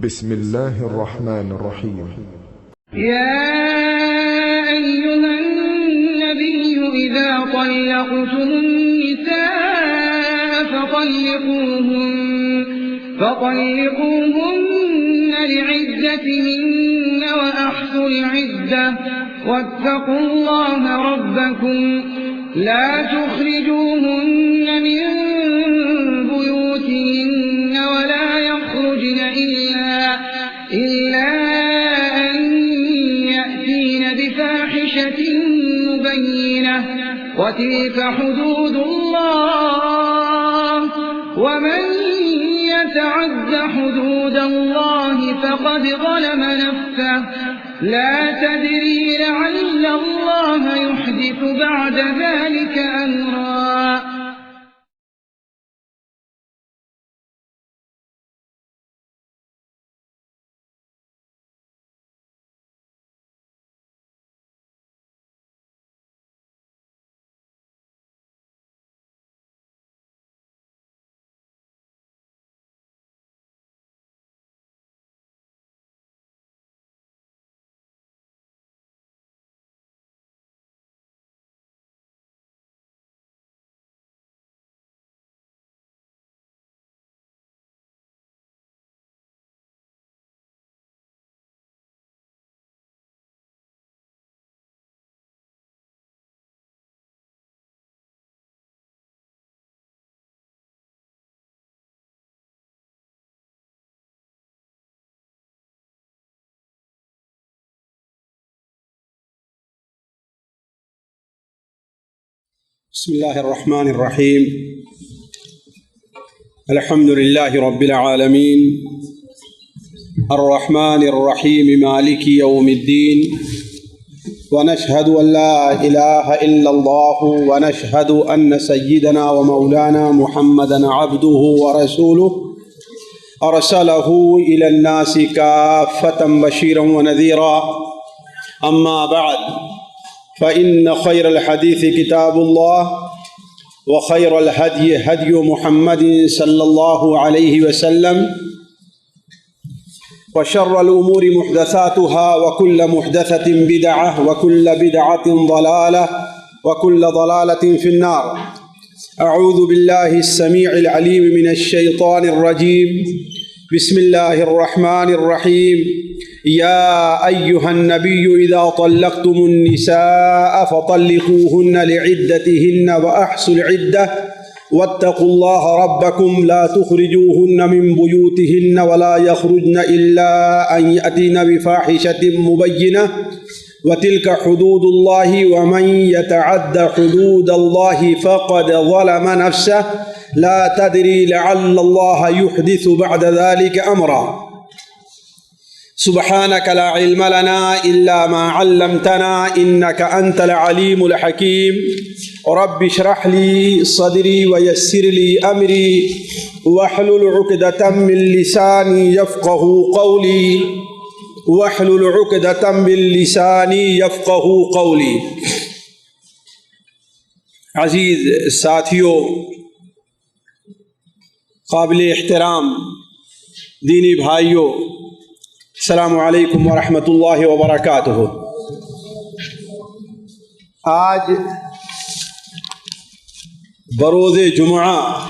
بسم الله الرحمن الرحيم. يا أيها النبي إذا طلقتم النساء فطلقوهن لعدتهن وأحصوا العدة واتقوا الله ربكم لا تخرجوهن من بيوتهن ولا يخرجن إلا أن يأتين بفاحشة مبينة وتلك حدود الله ومن يتعد حدود الله فقد ظلم نفسه لا تدري لعل الله يحدث بعد ذلك أمرا. بسم الله الرحمن الرحيم. الحمد لله رب العالمين الرحمن الرحيم مالك يوم الدين ونشهد أن لا إله إلا الله ونشهد أن سيدنا ومولانا محمدا عبده ورسوله أرسله إلى الناس كافة بشيرا ونذيرا. أما بعد فإن خير الحديث كتاب الله وخير الهدي هدي محمد صلى الله عليه وسلم وشر الأمور محدثاتها وكل محدثة بدعة وكل بدعة ضلالة وكل ضلالة في النار. أعوذ بالله السميع العليم من الشيطان الرجيم. بسم الله الرحمن الرحيم. يا أيها النبي إذا طلقتم النساء فطلقوهن لعدتهن وأحصوا العدة واتقوا الله ربكم لا تخرجوهن من بيوتهن ولا يخرجن إلا أن يأتين بفاحشة مبينة وتلك حدود الله ومن يتعد حدود الله فقد ظلم نفسه لا تدري لعل الله يحدث بعد ذلك أمرا. سبحانك لا علم لنا إلا ما علمتنا إنك أنت العليم الحكيم. رب اشرح لي صدري ويسر لي أمري واحلل عقدة من لساني يفقه قولي عزیز ساتھیوں، قابل احترام دینی بھائیوں، السلام علیکم ورحمۃ اللہ وبرکاتہ۔ آج بروز جمعہ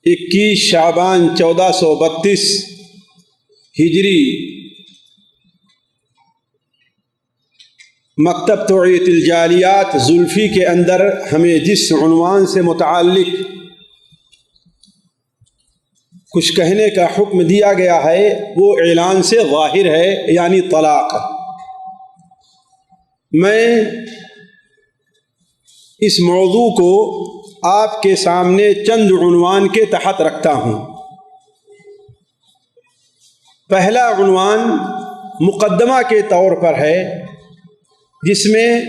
21 شعبان 1432 ہجری مکتب توعیت الجالیات زلفی کے اندر ہمیں جس عنوان سے متعلق کچھ کہنے کا حکم دیا گیا ہے وہ اعلان سے ظاہر ہے، یعنی طلاق۔ میں اس موضوع کو آپ کے سامنے چند عنوان کے تحت رکھتا ہوں۔ پہلا عنوان مقدمہ کے طور پر ہے، جس میں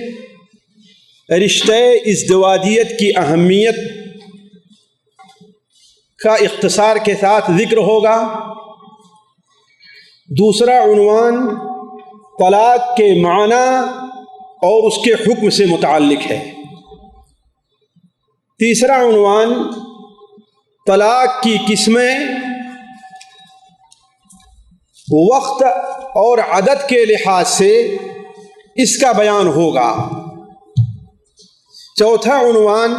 رشتہ ازدواجیت کی اہمیت کا اختصار کے ساتھ ذکر ہوگا۔ دوسرا عنوان طلاق کے معنی اور اس کے حکم سے متعلق ہے۔ تیسرا عنوان طلاق کی قسمیں وقت اور عدد کے لحاظ سے اس کا بیان ہوگا۔ چوتھا عنوان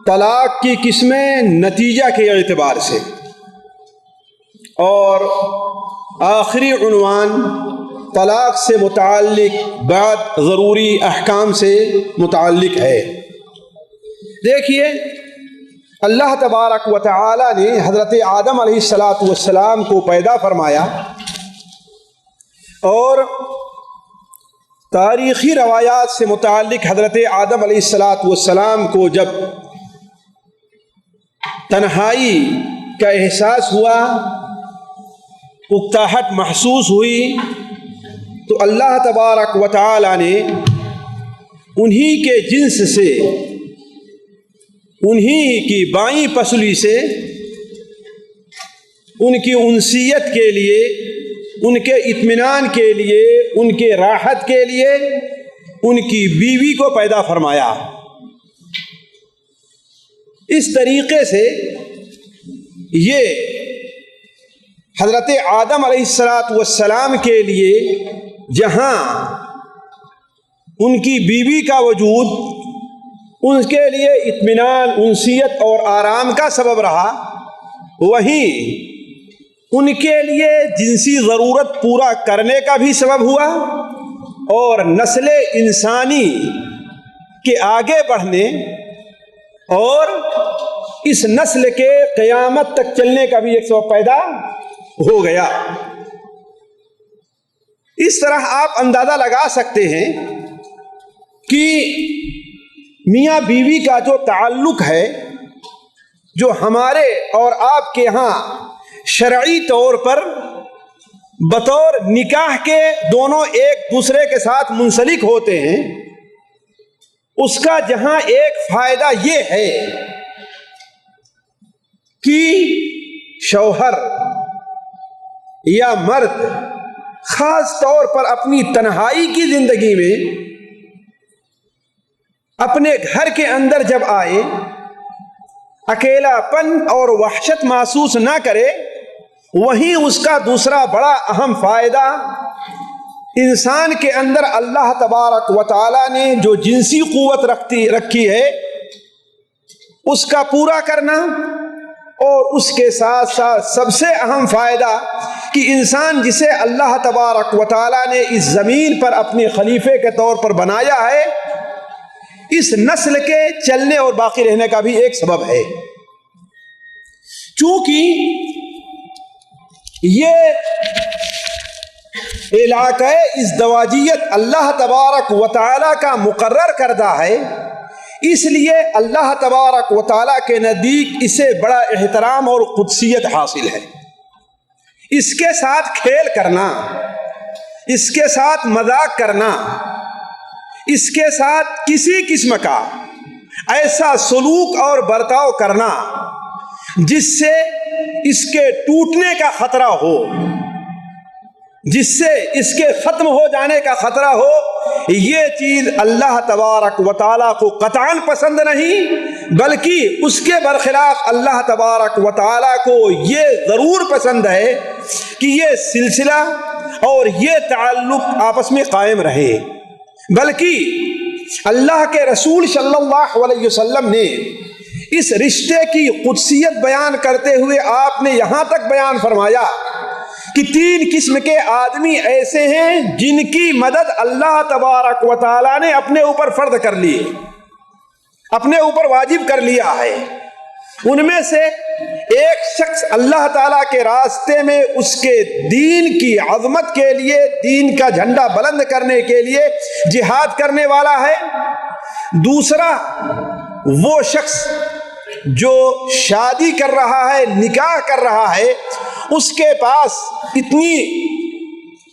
طلاق کی قسمیں نتیجہ کے اعتبار سے، اور آخری عنوان طلاق سے متعلق بعض ضروری احکام سے متعلق ہے۔ دیکھیے، اللہ تبارک و تعالی نے حضرت آدم علیہ السلام کو پیدا فرمایا، اور تاریخی روایات سے متعلق حضرت آدم علیہ السلام کو جب تنہائی کا احساس ہوا، اکتاہٹ محسوس ہوئی، تو اللہ تبارک و تعالی نے انہی کے جنس سے، انہی کی بائیں پسلی سے ان کی انسیت کے لیے، ان کے اطمینان کے لیے، ان کے راحت کے لیے ان کی بیوی کو پیدا فرمایا۔ اس طریقے سے یہ حضرت آدم علیہ السلام کے لیے جہاں ان کی بیوی کا وجود ان کے لیے اطمینان، انسیت اور آرام کا سبب رہا، وہیں ان کے لیے جنسی ضرورت پورا کرنے کا بھی سبب ہوا، اور نسل انسانی کے آگے بڑھنے اور اس نسل کے قیامت تک چلنے کا بھی ایک سبب پیدا ہو گیا۔ اس طرح آپ اندازہ لگا سکتے ہیں کہ میاں بیوی کا جو تعلق ہے، جو ہمارے اور آپ کے ہاں شرعی طور پر بطور نکاح کے دونوں ایک دوسرے کے ساتھ منسلک ہوتے ہیں، اس کا جہاں ایک فائدہ یہ ہے کہ شوہر یا مرد خاص طور پر اپنی تنہائی کی زندگی میں اپنے گھر کے اندر جب آئے، اکیلا پن اور وحشت محسوس نہ کرے، وہیں اس کا دوسرا بڑا اہم فائدہ انسان کے اندر اللہ تبارک و تعالی نے جو جنسی قوت رکھی ہے اس کا پورا کرنا، اور اس کے ساتھ ساتھ سب سے اہم فائدہ کہ انسان جسے اللہ تبارک و تعالی نے اس زمین پر اپنے خلیفے کے طور پر بنایا ہے، اس نسل کے چلنے اور باقی رہنے کا بھی ایک سبب ہے۔ چونکہ یہ علاقہ ازدواجیت اللہ تبارک و تعالی کا مقرر کردہ ہے، اس لیے اللہ تبارک و تعالی کے نزدیک اسے بڑا احترام اور قدسیت حاصل ہے۔ اس کے ساتھ کھیل کرنا، اس کے ساتھ مذاق کرنا، اس کے ساتھ کسی قسم کا ایسا سلوک اور برتاؤ کرنا جس سے اس کے ٹوٹنے کا خطرہ ہو، جس سے اس کے ختم ہو جانے کا خطرہ ہو، یہ چیز اللہ تبارک و تعالیٰ کو قطعاً پسند نہیں، بلکہ اس کے برخلاف اللہ تبارک و تعالیٰ کو یہ ضرور پسند ہے کہ یہ سلسلہ اور یہ تعلق آپس میں قائم رہے۔ بلکہ اللہ کے رسول صلی اللہ علیہ وسلم نے اس رشتے کی قدسیت بیان کرتے ہوئے آپ نے یہاں تک بیان فرمایا کہ 3 قسم کے آدمی ایسے ہیں جن کی مدد اللہ تبارک و تعالی نے اپنے اوپر فرض کر لی، اپنے اوپر واجب کر لیا ہے۔ ان میں سے ایک شخص اللہ تعالیٰ کے راستے میں اس کے دین کی عظمت کے لیے، دین کا جھنڈا بلند کرنے کے لیے جہاد کرنے والا ہے۔ دوسرا وہ شخص جو شادی کر رہا ہے، نکاح کر رہا ہے، اس کے پاس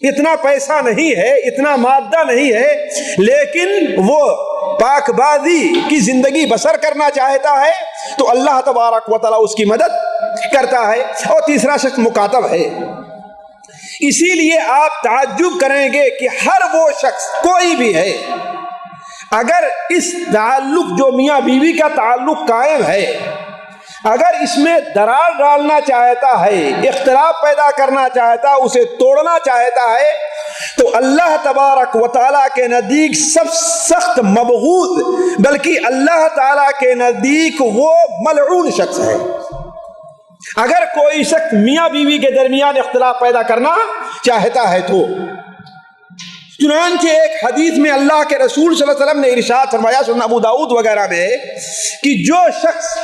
اتنا پیسہ نہیں ہے، اتنا مادہ نہیں ہے، لیکن وہ پاک بازی کی زندگی بسر کرنا چاہتا ہے، تو اللہ تبارک و تعالیٰ اس کی مدد کرتا ہے۔ اور تیسرا شخص مکاتب ہے۔ اسی لیے آپ تعجب کریں گے کہ ہر وہ شخص کوئی بھی ہے، اگر اس تعلق جو میاں بیوی کا تعلق قائم ہے، اگر اس میں درار ڈالنا چاہتا ہے، اختلاف پیدا کرنا چاہتا ہے، اسے توڑنا چاہتا ہے، تو اللہ تبارک و تعالیٰ کے نزدیک سب سخت مبغوض، بلکہ اللہ تعالیٰ کے نزدیک وہ ملعون شخص ہے۔ اگر کوئی شخص میاں بیوی کے درمیان اختلاف پیدا کرنا چاہتا ہے تو چنانچہ ایک حدیث میں اللہ کے رسول صلی اللہ علیہ وسلم نے ارشاد فرمایا، سنن ابو داؤد وغیرہ میں، کہ جو شخص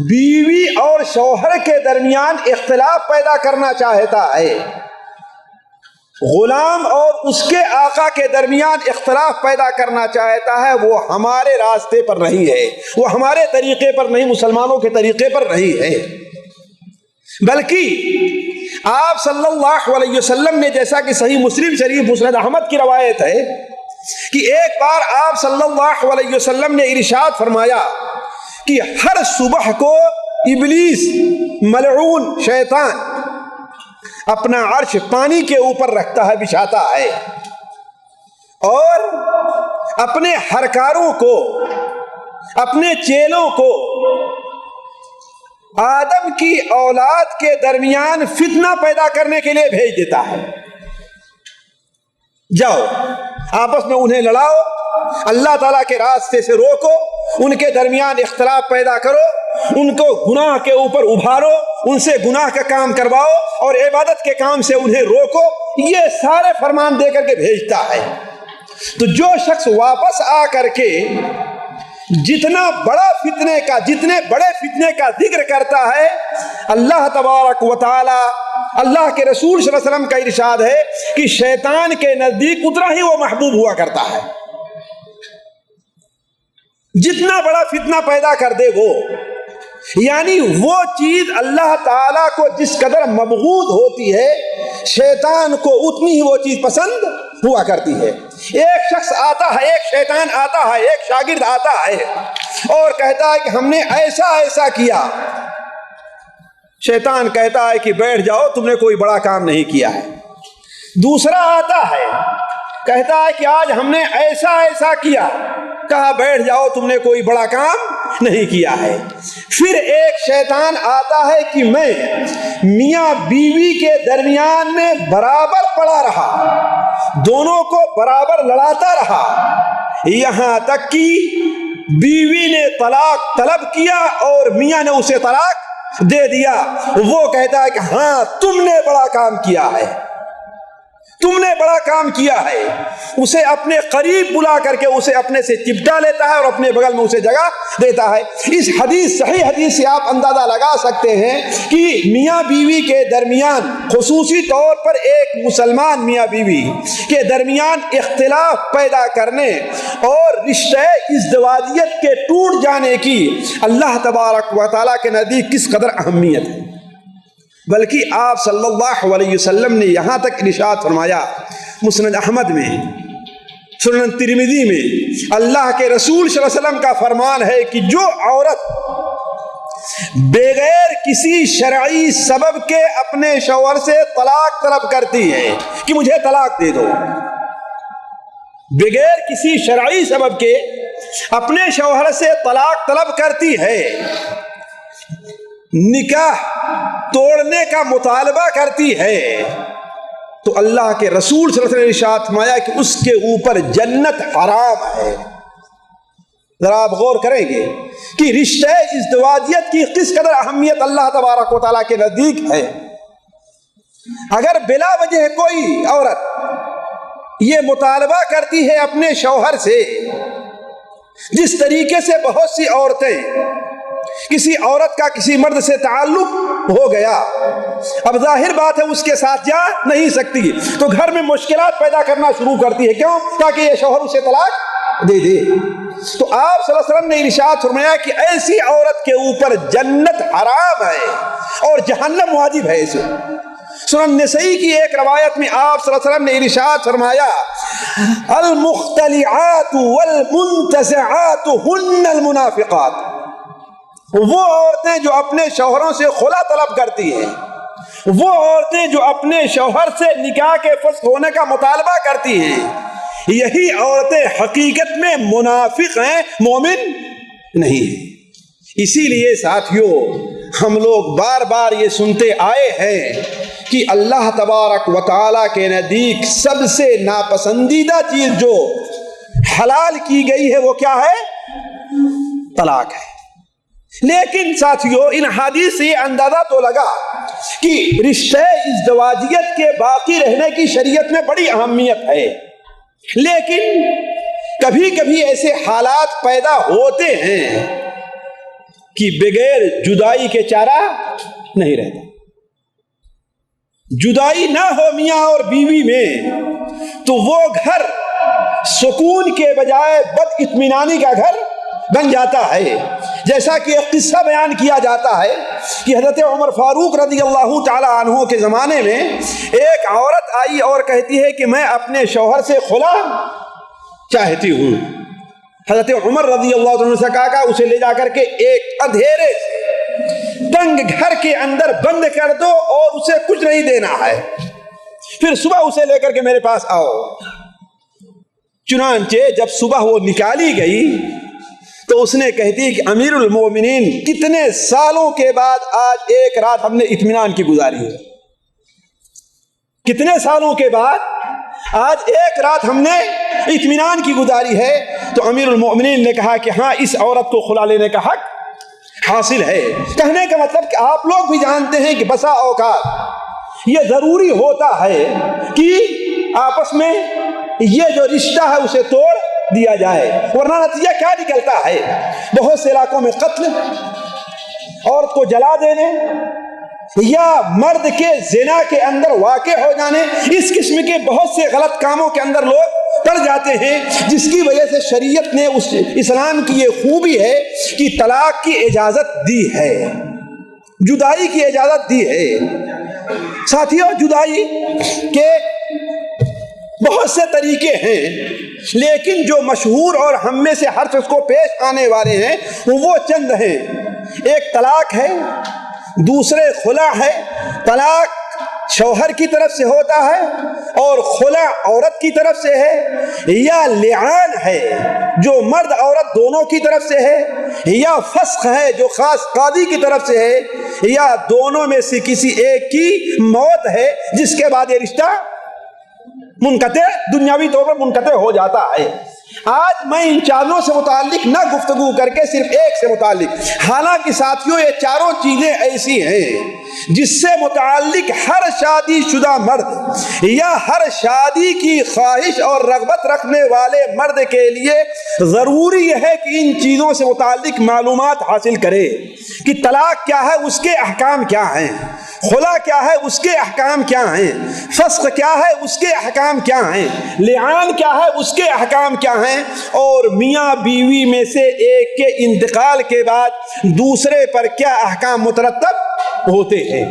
بیوی اور شوہر کے درمیان اختلاف پیدا کرنا چاہتا ہے، غلام اور اس کے آقا کے درمیان اختلاف پیدا کرنا چاہتا ہے، وہ ہمارے راستے پر نہیں ہے، وہ ہمارے طریقے پر نہیں، مسلمانوں کے طریقے پر نہیں ہے۔ بلکہ آپ صلی اللہ علیہ وسلم نے، جیسا کہ صحیح مسلم شریف مسند احمد کی روایت ہے، کہ ایک بار آپ صلی اللہ علیہ وسلم نے ارشاد فرمایا کہ ہر صبح کو ابلیس ملعون شیطان اپنا عرش پانی کے اوپر رکھتا ہے، بچھاتا ہے، اور اپنے ہرکاروں کو، اپنے چیلوں کو آدم کی اولاد کے درمیان فتنہ پیدا کرنے کے لیے بھیج دیتا ہے۔ جاؤ آپس میں انہیں لڑاؤ، اللہ تعالیٰ کے راستے سے روکو، ان کے درمیان اختلاف پیدا کرو، ان کو گناہ کے اوپر ابھارو، ان سے گناہ کا کام کرواؤ اور عبادت کے کام سے انہیں روکو، یہ سارے فرمان دے کر کے بھیجتا ہے۔ تو جو شخص واپس آ کر کے جتنے بڑے فتنے کا ذکر کرتا ہے، اللہ تبارک و تعالی، اللہ کے رسول صلی اللہ علیہ وسلم کا ارشاد ہے کہ شیطان کے نزدیک اتنا ہی وہ محبوب ہوا کرتا ہے۔ جتنا بڑا فتنہ پیدا کر دے وہ، یعنی وہ چیز اللہ تعالیٰ کو جس قدر مبغوض ہوتی ہے، شیطان کو اتنی ہی وہ چیز پسند ہوا کرتی ہے۔ ایک شخص آتا ہے، ایک شیطان آتا ہے، ایک شاگرد آتا ہے اور کہتا ہے کہ ہم نے ایسا ایسا کیا، شیطان کہتا ہے کہ بیٹھ جاؤ، تم نے کوئی بڑا کام نہیں کیا ہے۔ دوسرا آتا ہے، کہتا ہے کہ آج ہم نے ایسا ایسا کیا، کہا بیٹھ جاؤ، تم نے کوئی بڑا کام نہیں کیا ہے۔ پھر ایک شیطان آتا ہے کہ میں میاں بیوی کے درمیان میں برابر پڑا رہا، دونوں کو برابر لڑاتا رہا، یہاں تک کہ بیوی نے طلاق طلب کیا اور میاں نے اسے طلاق دے دیا۔ وہ کہتا ہے کہ ہاں تم نے بڑا کام کیا ہے، تم نے بڑا کام کیا ہے، اسے اپنے قریب بلا کر کے اسے اپنے سے چپٹا لیتا ہے اور اپنے بغل میں اسے جگہ دیتا ہے۔ اس حدیث، صحیح حدیث سے آپ اندازہ لگا سکتے ہیں کہ میاں بیوی کے درمیان، خصوصی طور پر ایک مسلمان میاں بیوی کے درمیان اختلاف پیدا کرنے اور رشتہ ازدواجیت کے ٹوٹ جانے کی اللہ تبارک و تعالیٰ کے نزدیک کس قدر اہمیت ہے۔ بلکہ آپ صلی اللہ علیہ وسلم نے یہاں تک ارشاد فرمایا، مسند احمد میں، سنن ترمذی میں، اللہ کے رسول صلی اللہ علیہ وسلم کا فرمان ہے کہ جو عورت بغیر کسی شرعی سبب کے اپنے شوہر سے طلاق طلب کرتی ہے کہ مجھے طلاق دے دو، بغیر کسی شرعی سبب کے اپنے شوہر سے طلاق طلب کرتی ہے، نکاح توڑنے کا مطالبہ کرتی ہے، تو اللہ کے رسول صلی اللہ علیہ وسلم نے ارشاد فرمایا کہ اس کے اوپر جنت حرام ہے۔ ذرا آپ غور کریں گے کہ رشتہ ازدواجیت کی کس قدر اہمیت اللہ تبارک و تعالیٰ کے نزدیک ہے۔ اگر بلا وجہ کوئی عورت یہ مطالبہ کرتی ہے اپنے شوہر سے، جس طریقے سے بہت سی عورتیں، کسی عورت کا کسی مرد سے تعلق ہو گیا، اب ظاہر بات ہے اس کے ساتھ جا نہیں سکتی، تو گھر میں مشکلات پیدا کرنا شروع کرتی ہے، کیوں؟ تاکہ یہ شوہر اسے طلاق دے دے۔ تو آپ صلی اللہ علیہ وسلم نے ارشاد فرمایا کہ ایسی عورت کے اوپر جنت حرام ہے اور جہنم واجب ہے اسے۔ سنن نسائی کی ایک روایت میں آپ صلی اللہ علیہ وسلم نے ارشاد فرمایا، المختلعات والمنتزعات ہن المنافقات، وہ عورتیں جو اپنے شوہروں سے خلا طلب کرتی ہیں، وہ عورتیں جو اپنے شوہر سے نکاح کے فسخ ہونے کا مطالبہ کرتی ہیں، یہی عورتیں حقیقت میں منافق ہیں، مومن نہیں ہیں۔ اسی لیے ساتھیوں ہم لوگ بار بار یہ سنتے آئے ہیں کہ اللہ تبارک و تعالیٰ کے نزدیک سب سے ناپسندیدہ چیز جو حلال کی گئی ہے وہ کیا ہے؟ طلاق ہے۔ لیکن ساتھیوں ان حدیث سے یہ اندازہ تو لگا کہ رشتہ ازدواجیت کے باقی رہنے کی شریعت میں بڑی اہمیت ہے، لیکن کبھی کبھی ایسے حالات پیدا ہوتے ہیں کہ بغیر جدائی کے چارہ نہیں رہتا۔ جدائی نہ ہو میاں اور بیوی میں تو وہ گھر سکون کے بجائے بد اطمینانی کا گھر بن جاتا ہے۔ جیسا کہ ایک قصہ بیان کیا جاتا ہے کہ حضرت عمر فاروق رضی اللہ تعالی عنہ کے زمانے میں ایک عورت آئی اور کہتی ہے کہ میں اپنے شوہر سے خلا چاہتی ہوں۔ حضرت عمر رضی اللہ عنہ سے کہا کہ اسے لے جا کر کے ایک اندھیرے تنگ گھر کے اندر بند کر دو اور اسے کچھ نہیں دینا ہے، پھر صبح اسے لے کر کے میرے پاس آؤ۔ چنانچہ جب صبح وہ نکالی گئی تو اس نے کہتی کہ امیر المومنین کتنے سالوں کے بعد آج ایک رات ہم نے اطمینان کی گزاری ہے، کتنے سالوں کے بعد آج ایک رات ہم نے اطمینان کی گزاری ہے۔ تو امیر المومنین نے کہا کہ ہاں اس عورت کو خلا لینے کا حق حاصل ہے۔ کہنے کا مطلب کہ آپ لوگ بھی جانتے ہیں کہ بسا اوقات یہ ضروری ہوتا ہے کہ آپس میں یہ جو رشتہ ہے اسے توڑ دیا جائے، ورنہ نتیجہ کیا نکلتا ہے؟ بہت سے علاقوں میں قتل، عورت کو جلا دینے یا مرد کے زنا کے اندر واقع ہو جانے، اس قسم کے بہت سے غلط کاموں کے اندر لوگ پڑ جاتے ہیں، جس کی وجہ سے شریعت نے اسلام کی یہ خوبی ہے کہ طلاق کی اجازت دی ہے، جدائی کی اجازت دی ہے۔ ساتھیوں جدائی کے بہت سے طریقے ہیں، لیکن جو مشہور اور ہم میں سے ہر شخص کو پیش آنے والے ہیں وہ چند ہیں۔ ایک طلاق ہے، دوسرے خلا ہے۔ طلاق شوہر کی طرف سے ہوتا ہے اور خلا عورت کی طرف سے ہے، یا لعان ہے جو مرد عورت دونوں کی طرف سے ہے، یا فسخ ہے جو خاص قاضی کی طرف سے ہے، یا دونوں میں سے کسی ایک کی موت ہے جس کے بعد یہ رشتہ منقطع، دنیاوی طور پر منقطع ہو جاتا ہے۔ آج میں ان چاروں سے متعلق نہ گفتگو کر کے صرف ایک سے متعلق، حالانکہ ساتھیوں یہ چاروں چیزیں ایسی ہیں جس سے متعلق ہر شادی شدہ مرد یا ہر شادی کی خواہش اور رغبت رکھنے والے مرد کے لیے ضروری ہے کہ ان چیزوں سے متعلق معلومات حاصل کرے کہ طلاق کیا ہے، اس کے احکام کیا ہیں، خلا کیا ہے، اس کے احکام کیا ہیں، فسخ کیا ہے، اس کے احکام کیا ہیں، لعان کیا ہے، اس کے احکام کیا ہیں، اور میاں بیوی میں سے ایک کے انتقال کے بعد دوسرے پر کیا احکام مترتب ہوتے ہیں۔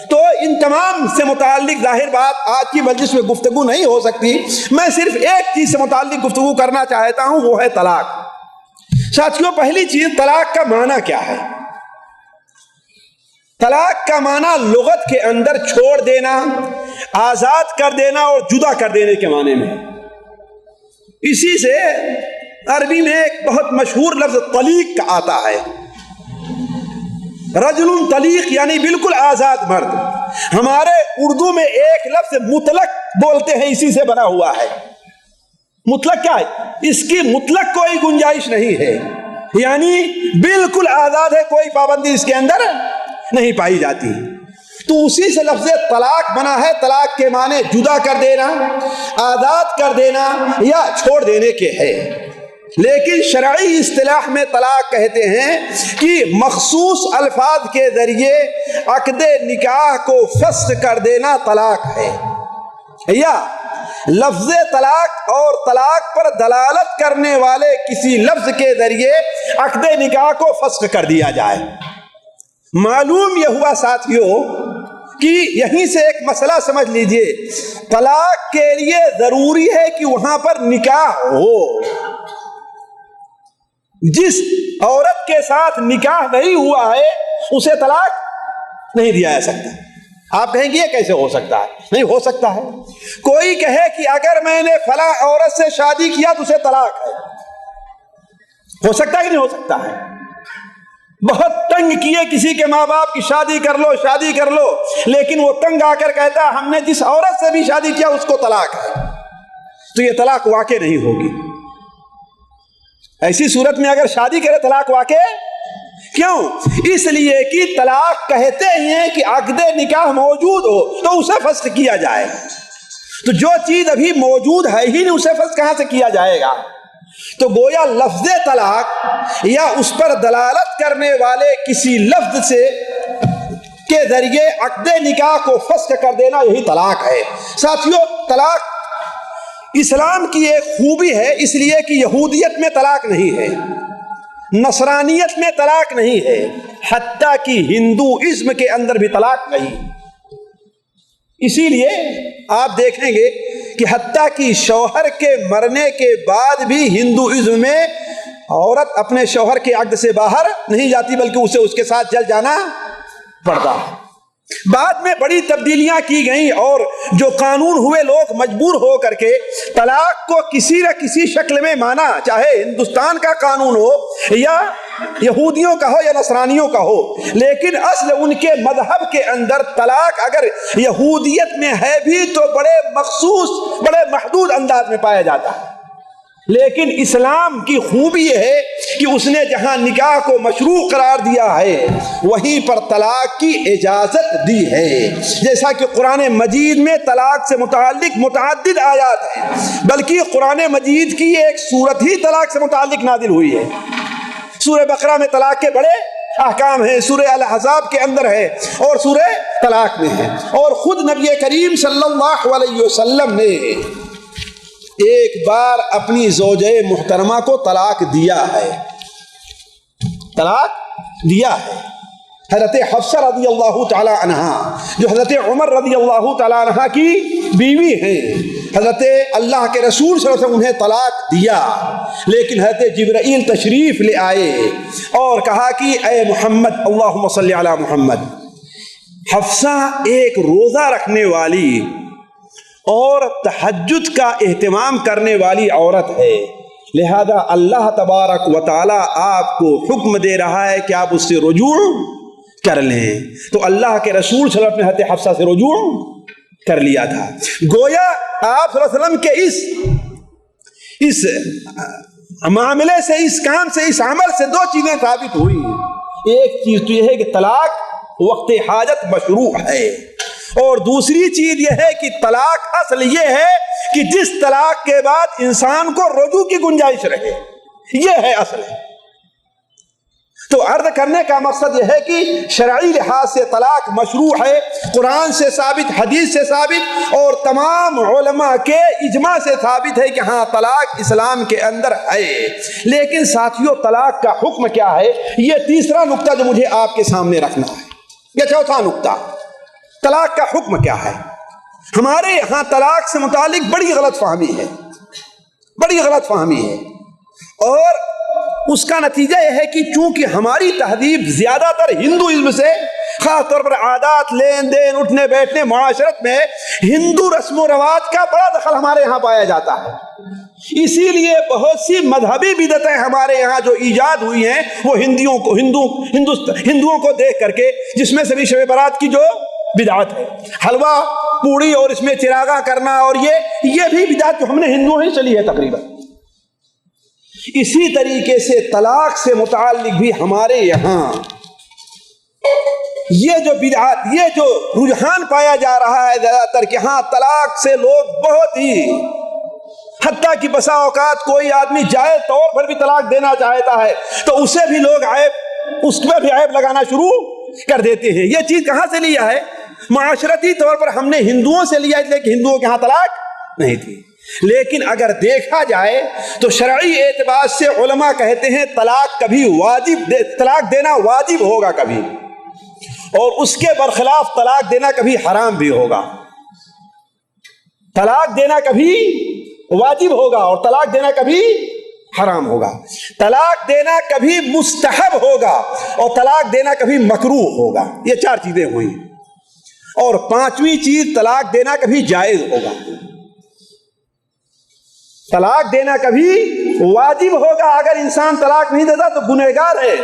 تو ان تمام سے متعلق ظاہر بات آج کی مجلس میں گفتگو نہیں ہو سکتی، میں صرف ایک چیز سے متعلق گفتگو کرنا چاہتا ہوں، وہ ہے طلاق۔ ساتھیوں پہلی چیز طلاق کا معنی کیا ہے؟ طلاق کا معنی لغت کے اندر چھوڑ دینا، آزاد کر دینا اور جدا کر دینے کے معنی میں۔ اسی سے عربی میں ایک بہت مشہور لفظ طلیق کا آتا ہے، رجل طلیق یعنی بالکل آزاد مرد۔ ہمارے اردو میں ایک لفظ مطلق بولتے ہیں، اسی سے بنا ہوا ہے۔ مطلق کیا ہے؟ اس کی مطلق کوئی گنجائش نہیں ہے، یعنی بالکل آزاد ہے، کوئی پابندی اس کے اندر نہیں پائی جاتی۔ تو اسی سے لفظ طلاق بنا ہے۔ طلاق کے معنی جدا کر دینا، آزاد کر دینا یا چھوڑ دینے کے ہے، لیکن شرعی اصطلاح میں طلاق کہتے ہیں کہ مخصوص الفاظ کے ذریعے عقد نکاح کو فسخ کر دینا طلاق ہے، یا لفظ طلاق اور طلاق پر دلالت کرنے والے کسی لفظ کے ذریعے عقد نکاح کو فسخ کر دیا جائے۔ معلوم یہ ہوا ساتھیوں کہ یہیں سے ایک مسئلہ سمجھ لیجئے، طلاق کے لیے ضروری ہے کہ وہاں پر نکاح ہو۔ جس عورت کے ساتھ نکاح نہیں ہوا ہے اسے طلاق نہیں دیا جا سکتا۔ آپ کہیں گے یہ کیسے ہو سکتا ہے؟ نہیں ہو سکتا ہے۔ کوئی کہے کہ اگر میں نے فلاں عورت سے شادی کیا تو اسے طلاق ہے، ہو سکتا ہے کہ نہیں ہو سکتا ہے؟ بہت تنگ کیے کسی کے ماں باپ کی شادی کر لو شادی کر لو، لیکن وہ تنگ آ کر کہتا ہے ہم نے جس عورت سے بھی شادی کیا اس کو طلاق ہے، تو یہ طلاق واقع نہیں ہوگی۔ ایسی صورت میں اگر شادی کرے طلاق واقع کیوں؟ اس لیے کہ طلاق کہتے ہی ہیں کہ عقد نکاح موجود ہو تو اسے فسخ کیا جائے، تو جو چیز ابھی موجود ہے ہی نہیں اسے فسخ کہاں سے کیا جائے گا؟ تو گویا لفظ طلاق یا اس پر دلالت کرنے والے کسی لفظ سے کے ذریعے عقد نکاح کو فسخ کر دینا یہی طلاق ہے۔ ساتھیو، طلاق اسلام کی ایک خوبی ہے، اس لیے کہ یہودیت میں طلاق نہیں ہے، نصرانیت میں طلاق نہیں ہے، حتیٰ کہ ہندوازم کے اندر بھی طلاق نہیں۔ اسی لیے آپ دیکھیں گے کہ حتیٰ کہ شوہر کے مرنے کے بعد بھی ہندوازم میں عورت اپنے شوہر کے عقد سے باہر نہیں جاتی، بلکہ اسے اس کے ساتھ جل جانا پڑتا ہے۔ بعد میں بڑی تبدیلیاں کی گئیں اور جو قانون ہوئے لوگ مجبور ہو کر کے طلاق کو کسی نہ کسی شکل میں مانا، چاہے ہندوستان کا قانون ہو یا یہودیوں کا ہو یا نصرانیوں کا ہو، لیکن اصل ان کے مذہب کے اندر طلاق اگر یہودیت میں ہے بھی تو بڑے مخصوص بڑے محدود انداز میں پایا جاتا ہے۔ لیکن اسلام کی خوبی یہ ہے کہ اس نے جہاں نکاح کو مشروع قرار دیا ہے وہیں پر طلاق کی اجازت دی ہے، جیسا کہ قرآن مجید میں طلاق سے متعلق متعدد آیات ہیں، بلکہ قرآن مجید کی ایک سورت ہی طلاق سے متعلق نازل ہوئی ہے۔ سورہ بقرہ میں طلاق کے بڑے احکام ہیں، سورہ الاحزاب کے اندر ہے اور سورہ طلاق میں ہے، اور خود نبی کریم صلی اللہ علیہ وسلم نے ایک بار اپنی زوجہ محترمہ کو طلاق دیا ہے، طلاق دیا ہے۔ حضرت حفصہ رضی اللہ تعالی عنہا جو حضرت عمر رضی اللہ تعالی عنہا کی بیوی ہیں، حضرت اللہ کے رسول صلی اللہ علیہ وسلم انہیں طلاق دیا، لیکن حضرت جبرائیل تشریف لے آئے اور کہا کہ اے محمد اللہم صلی علی محمد، حفصہ ایک روزہ رکھنے والی اور تہجد کا اہتمام کرنے والی عورت ہے، لہذا اللہ تبارک و تعالی آپ کو حکم دے رہا ہے کہ آپ اس سے رجوع کر لیں۔ تو اللہ کے رسول صلی اللہ علیہ وسلم نے حضرت حفصہ سے رجوع کر لیا تھا۔ گویا آپ صلی اللہ علیہ وسلم کے اس معاملے سے، اس کام سے، اس عمل سے دو چیزیں ثابت ہوئی۔ ایک چیز تو یہ ہے کہ طلاق وقت حاجت مشروع ہے، اور دوسری چیز یہ ہے کہ طلاق اصل یہ ہے کہ جس طلاق کے بعد انسان کو رجوع کی گنجائش رہے، یہ ہے اصل ہے۔ تو عرض کرنے کا مقصد یہ ہے کہ شرعی لحاظ سے طلاق مشروع ہے، قرآن سے ثابت، حدیث سے ثابت، اور تمام علماء کے اجماع سے ثابت ہے کہ ہاں طلاق اسلام کے اندر ہے۔ لیکن ساتھیوں، طلاق کا حکم کیا ہے؟ یہ تیسرا نقطہ جو مجھے آپ کے سامنے رکھنا ہے۔ یہ چوتھا نقطہ، طلاق کا حکم کیا ہے؟ ہمارے یہاں طلاق سے متعلق بڑی غلط فہمی ہے، بڑی غلط فہمی ہے، اور اس کا نتیجہ یہ ہے کہ چونکہ ہماری تہذیب زیادہ تر ہندوازم سے، خاص طور پر عادات، لین دین، اٹھنے بیٹھنے، معاشرت میں ہندو رسم و رواج کا بڑا دخل ہمارے یہاں پایا جاتا ہے، اسی لیے بہت سی مذہبی بدعتیں ہمارے یہاں جو ایجاد ہوئی ہیں وہ ہندوؤں کو دیکھ کر کے، جس میں سے بھی شب برات کی جو بدعت ہے، حلوہ پوڑی اور اس میں چراغاں کرنا، اور یہ بھی بدعت جو ہم نے ہندوؤں ہی چلی ہے تقریباً۔ اسی طریقے سے طلاق سے متعلق بھی ہمارے یہاں یہ جو بدعت، یہ جو رجحان پایا جا رہا ہے زیادہ تر کہ ہاں طلاق سے لوگ بہت ہی، حتیٰ کہ بسا اوقات کوئی آدمی جائز طور پر بھی طلاق دینا چاہتا ہے تو اسے بھی لوگ اس میں بھی عیب لگانا شروع کر دیتے ہیں۔ یہ چیز کہاں سے لیا ہے؟ معاشرتی طور پر ہم نے ہندوؤں سے لیا، اس لیے کہ ہندوؤں کے ہاں طلاق نہیں تھی۔ لیکن اگر دیکھا جائے تو شرعی اعتبار سے علماء کہتے ہیں طلاق طلاق دینا واجب ہوگا کبھی، اور اس کے برخلاف طلاق دینا کبھی حرام بھی ہوگا۔ طلاق دینا کبھی واجب ہوگا اور طلاق دینا کبھی حرام ہوگا، طلاق دینا کبھی مستحب ہوگا اور طلاق دینا کبھی مکروہ ہوگا۔ یہ چار چیزیں ہوئی، اور پانچویں چیز طلاق دینا کبھی جائز ہوگا۔ طلاق دینا کبھی واجب ہوگا، اگر انسان طلاق نہیں دیتا تو گنہگار ہے،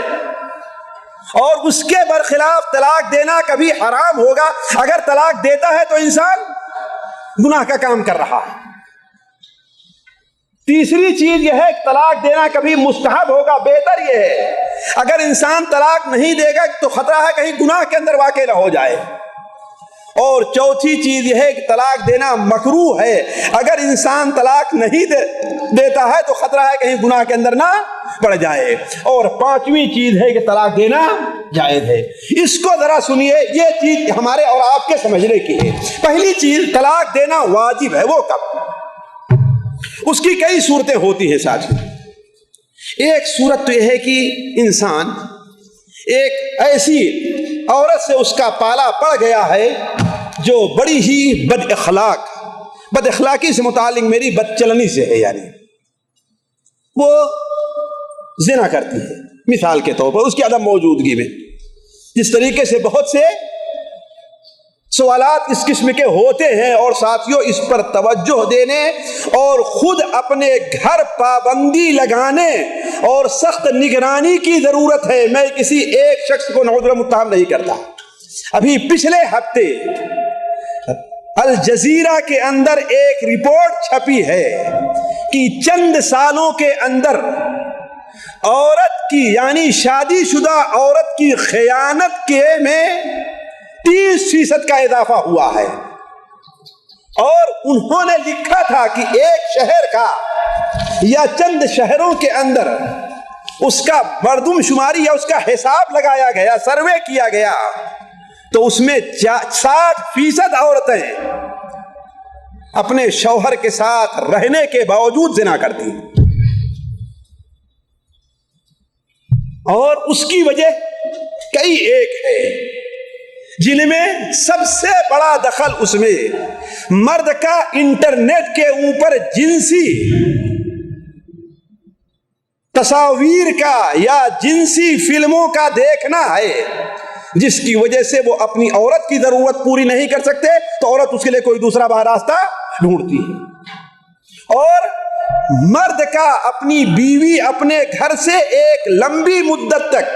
اور اس کے برخلاف طلاق دینا کبھی حرام ہوگا۔ اگر طلاق دیتا ہے تو انسان گناہ کا کام کر رہا ہے۔ تیسری چیز یہ ہے کہ طلاق دینا کبھی مستحب ہوگا، بہتر یہ ہے۔ اگر انسان طلاق نہیں دے گا تو خطرہ ہے کہیں گناہ کے اندر واقع نہ ہو جائے۔ اور چوتھی چیز یہ ہے کہ طلاق دینا مکروہ ہے، اگر انسان طلاق نہیں دیتا ہے تو خطرہ ہے کہیں گناہ کے اندر نہ پڑ جائے۔ اور پانچویں چیز ہے کہ طلاق دینا جائز ہے۔ اس کو ذرا سنیے، یہ چیز ہمارے اور آپ کے سمجھنے کی ہے۔ پہلی چیز، طلاق دینا واجب ہے، وہ کب؟ اس کی کئی صورتیں ہوتی ہیں ساتھی۔ ایک صورت تو یہ ہے کہ انسان ایک ایسی عورت سے اس کا پالا پڑ گیا ہے جو بڑی ہی بد اخلاقی سے متعلق میری بد چلنی سے ہے، یعنی وہ زنا کرتی ہے مثال کے طور پر اس کی عدم موجودگی میں۔ جس طریقے سے بہت سے سوالات اس قسم کے ہوتے ہیں، اور ساتھیوں اس پر توجہ دینے اور خود اپنے گھر پابندی لگانے اور سخت نگرانی کی ضرورت ہے۔ میں کسی ایک شخص کو نعوذ باللہ متہم نہیں کرتا۔ ابھی پچھلے ہفتے الجزیرہ کے اندر ایک رپورٹ چھپی ہے کہ چند سالوں کے اندر عورت کی، یعنی شادی شدہ عورت کی خیانت کے میں 30% کا اضافہ ہوا ہے۔ اور انہوں نے لکھا تھا کہ ایک شہر کا یا چند شہروں کے اندر اس کا مردم شماری یا اس کا حساب لگایا گیا، سروے کیا گیا، تو اس میں 60% عورتیں اپنے شوہر کے ساتھ رہنے کے باوجود زنا کرتی ہیں۔ اور اس کی وجہ کئی ایک ہے، جن میں سب سے بڑا دخل اس میں مرد کا انٹرنیٹ کے اوپر جنسی تصاویر کا یا جنسی فلموں کا دیکھنا ہے، جس کی وجہ سے وہ اپنی عورت کی ضرورت پوری نہیں کر سکتے تو عورت اس کے لیے کوئی دوسرا باہر راستہ ڈھونڈتی ہے۔ اور مرد کا اپنی بیوی اپنے گھر سے ایک لمبی مدت تک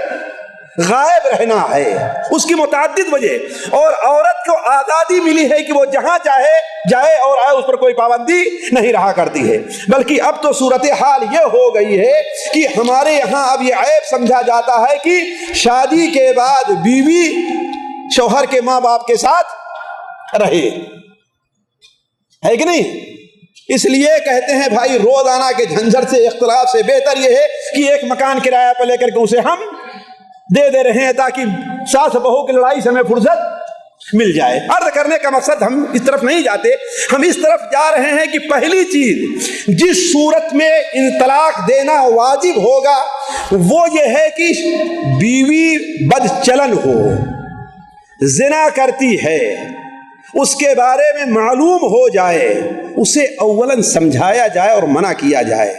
غائب رہنا ہے، اس کی متعدد وجہ۔ اور عورت کو آزادی ملی ہے کہ وہ جہاں چاہے جائے اور آئے، اس پر کوئی پابندی نہیں رہا کرتی ہے۔ بلکہ اب تو صورتحال یہ ہو گئی ہے کہ ہمارے یہاں اب یہ عیب سمجھا جاتا ہے کہ شادی کے بعد بیوی شوہر کے ماں باپ کے ساتھ رہے، ہے کہ نہیں؟ اس لیے کہتے ہیں بھائی روزانہ کے جھنجھٹ سے، اختلاف سے بہتر یہ ہے کہ ایک مکان کرایہ پر لے کر کے اسے ہم دے رہے ہیں تاکہ ساس بہو کی لڑائی سے ہمیں فرصت مل جائے۔ عرض کرنے کا مقصد ہم اس طرف نہیں جاتے، ہم اس طرف جا رہے ہیں کہ پہلی چیز جس صورت میں طلاق دینا واجب ہوگا وہ یہ ہے کہ بیوی بد چلن ہو، زنا کرتی ہے، اس کے بارے میں معلوم ہو جائے، اسے اولاً سمجھایا جائے اور منع کیا جائے۔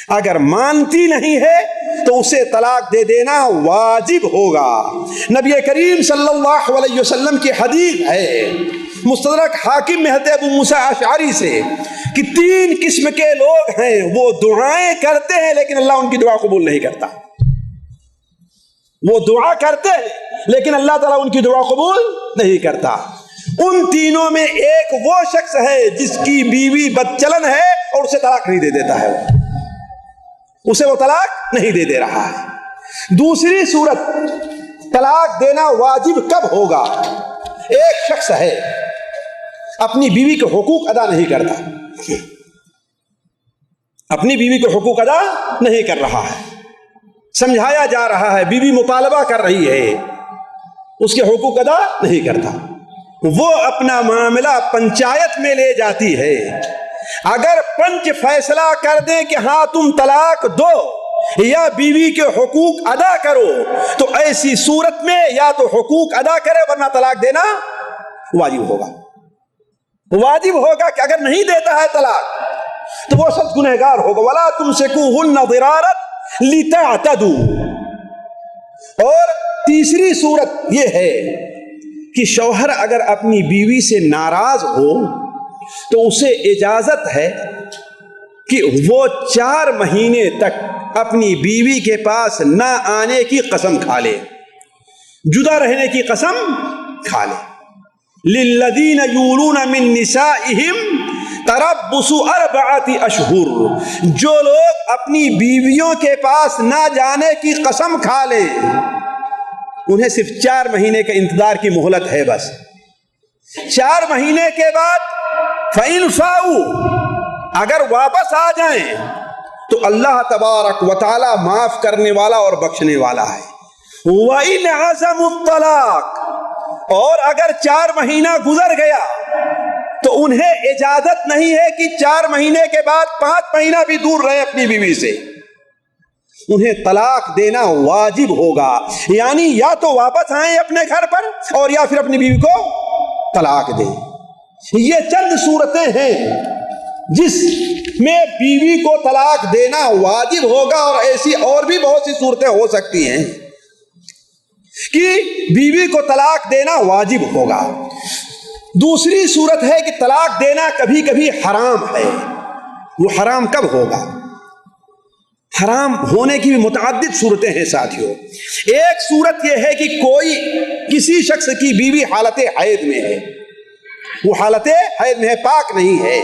اگر مانتی نہیں ہے تو اسے طلاق دے دینا واجب ہوگا۔ نبی کریم صلی اللہ علیہ وسلم کی حدیث ہے مستدرک حاکم میں حضرت ابو موسیٰ اشعری سے کہ 3 قسم کے لوگ ہیں، وہ دعائیں کرتے ہیں لیکن اللہ ان کی دعا قبول نہیں کرتا۔ وہ دعا کرتے ہیں لیکن اللہ تعالیٰ ان کی دعا قبول نہیں کرتا۔ ان تینوں میں ایک وہ شخص ہے جس کی بیوی بدچلن ہے اور اسے طلاق نہیں دے دیتا ہے، اسے وہ طلاق نہیں دے رہا ہے۔ دوسری صورت طلاق دینا واجب کب ہوگا؟ ایک شخص ہے اپنی بیوی کے حقوق ادا نہیں کرتا، اپنی بیوی کے حقوق ادا نہیں کر رہا ہے، سمجھایا جا رہا ہے، بیوی مطالبہ کر رہی ہے، اس کے حقوق ادا نہیں کرتا، وہ اپنا معاملہ پنچایت میں لے جاتی ہے۔ اگر پنچ فیصلہ کر دیں کہ ہاں تم طلاق دو یا بیوی کے حقوق ادا کرو تو ایسی صورت میں یا تو حقوق ادا کرے ورنہ طلاق دینا واجب ہوگا۔ واجب ہوگا کہ اگر نہیں دیتا ہے طلاق تو وہ سخت گنہگار ہوگا۔ وَلَا تُمْسِكُوهُنَّ ضِرَارًا لِتَعْتَدُوا۔ اور تیسری صورت یہ ہے کہ شوہر اگر اپنی بیوی سے ناراض ہو تو اسے اجازت ہے کہ وہ 4 مہینے تک اپنی بیوی کے پاس نہ آنے کی قسم کھا لے۔ جدا رہنے کی قسم کھا لے. للذین یولون من نسائہم تربص 4 اشہر، جو لوگ اپنی بیویوں کے پاس نہ جانے کی قسم کھا لے انہیں صرف 4 مہینے کے انتظار کی مہلت ہے. بس 4 مہینے کے بعد فَإِنْ فَاءُوا، اگر واپس آ جائیں تو اللہ تبارک و تعالی معاف کرنے والا اور بخشنے والا ہے. وَإِنْ عَزَمُوا الطَّلَاقَ، اور اگر 4 مہینہ گزر گیا تو انہیں اجازت نہیں ہے کہ 4 مہینے کے بعد 5 مہینہ بھی دور رہے اپنی بیوی سے. انہیں طلاق دینا واجب ہوگا. یعنی یا تو واپس آئیں اپنے گھر پر اور یا پھر اپنی بیوی کو طلاق دیں. یہ چند صورتیں ہیں جس میں بیوی کو طلاق دینا واجب ہوگا، اور ایسی اور بھی بہت سی صورتیں ہو سکتی ہیں کہ بیوی کو طلاق دینا واجب ہوگا. دوسری صورت ہے کہ طلاق دینا کبھی کبھی حرام ہے. وہ حرام کب ہوگا؟ حرام ہونے کی بھی متعدد صورتیں ہیں ساتھیوں. ایک صورت یہ ہے کہ کوئی کسی شخص کی بیوی حالت حیض میں ہے، وہ حالت حیض میں ہے، پاک نہیں ہے،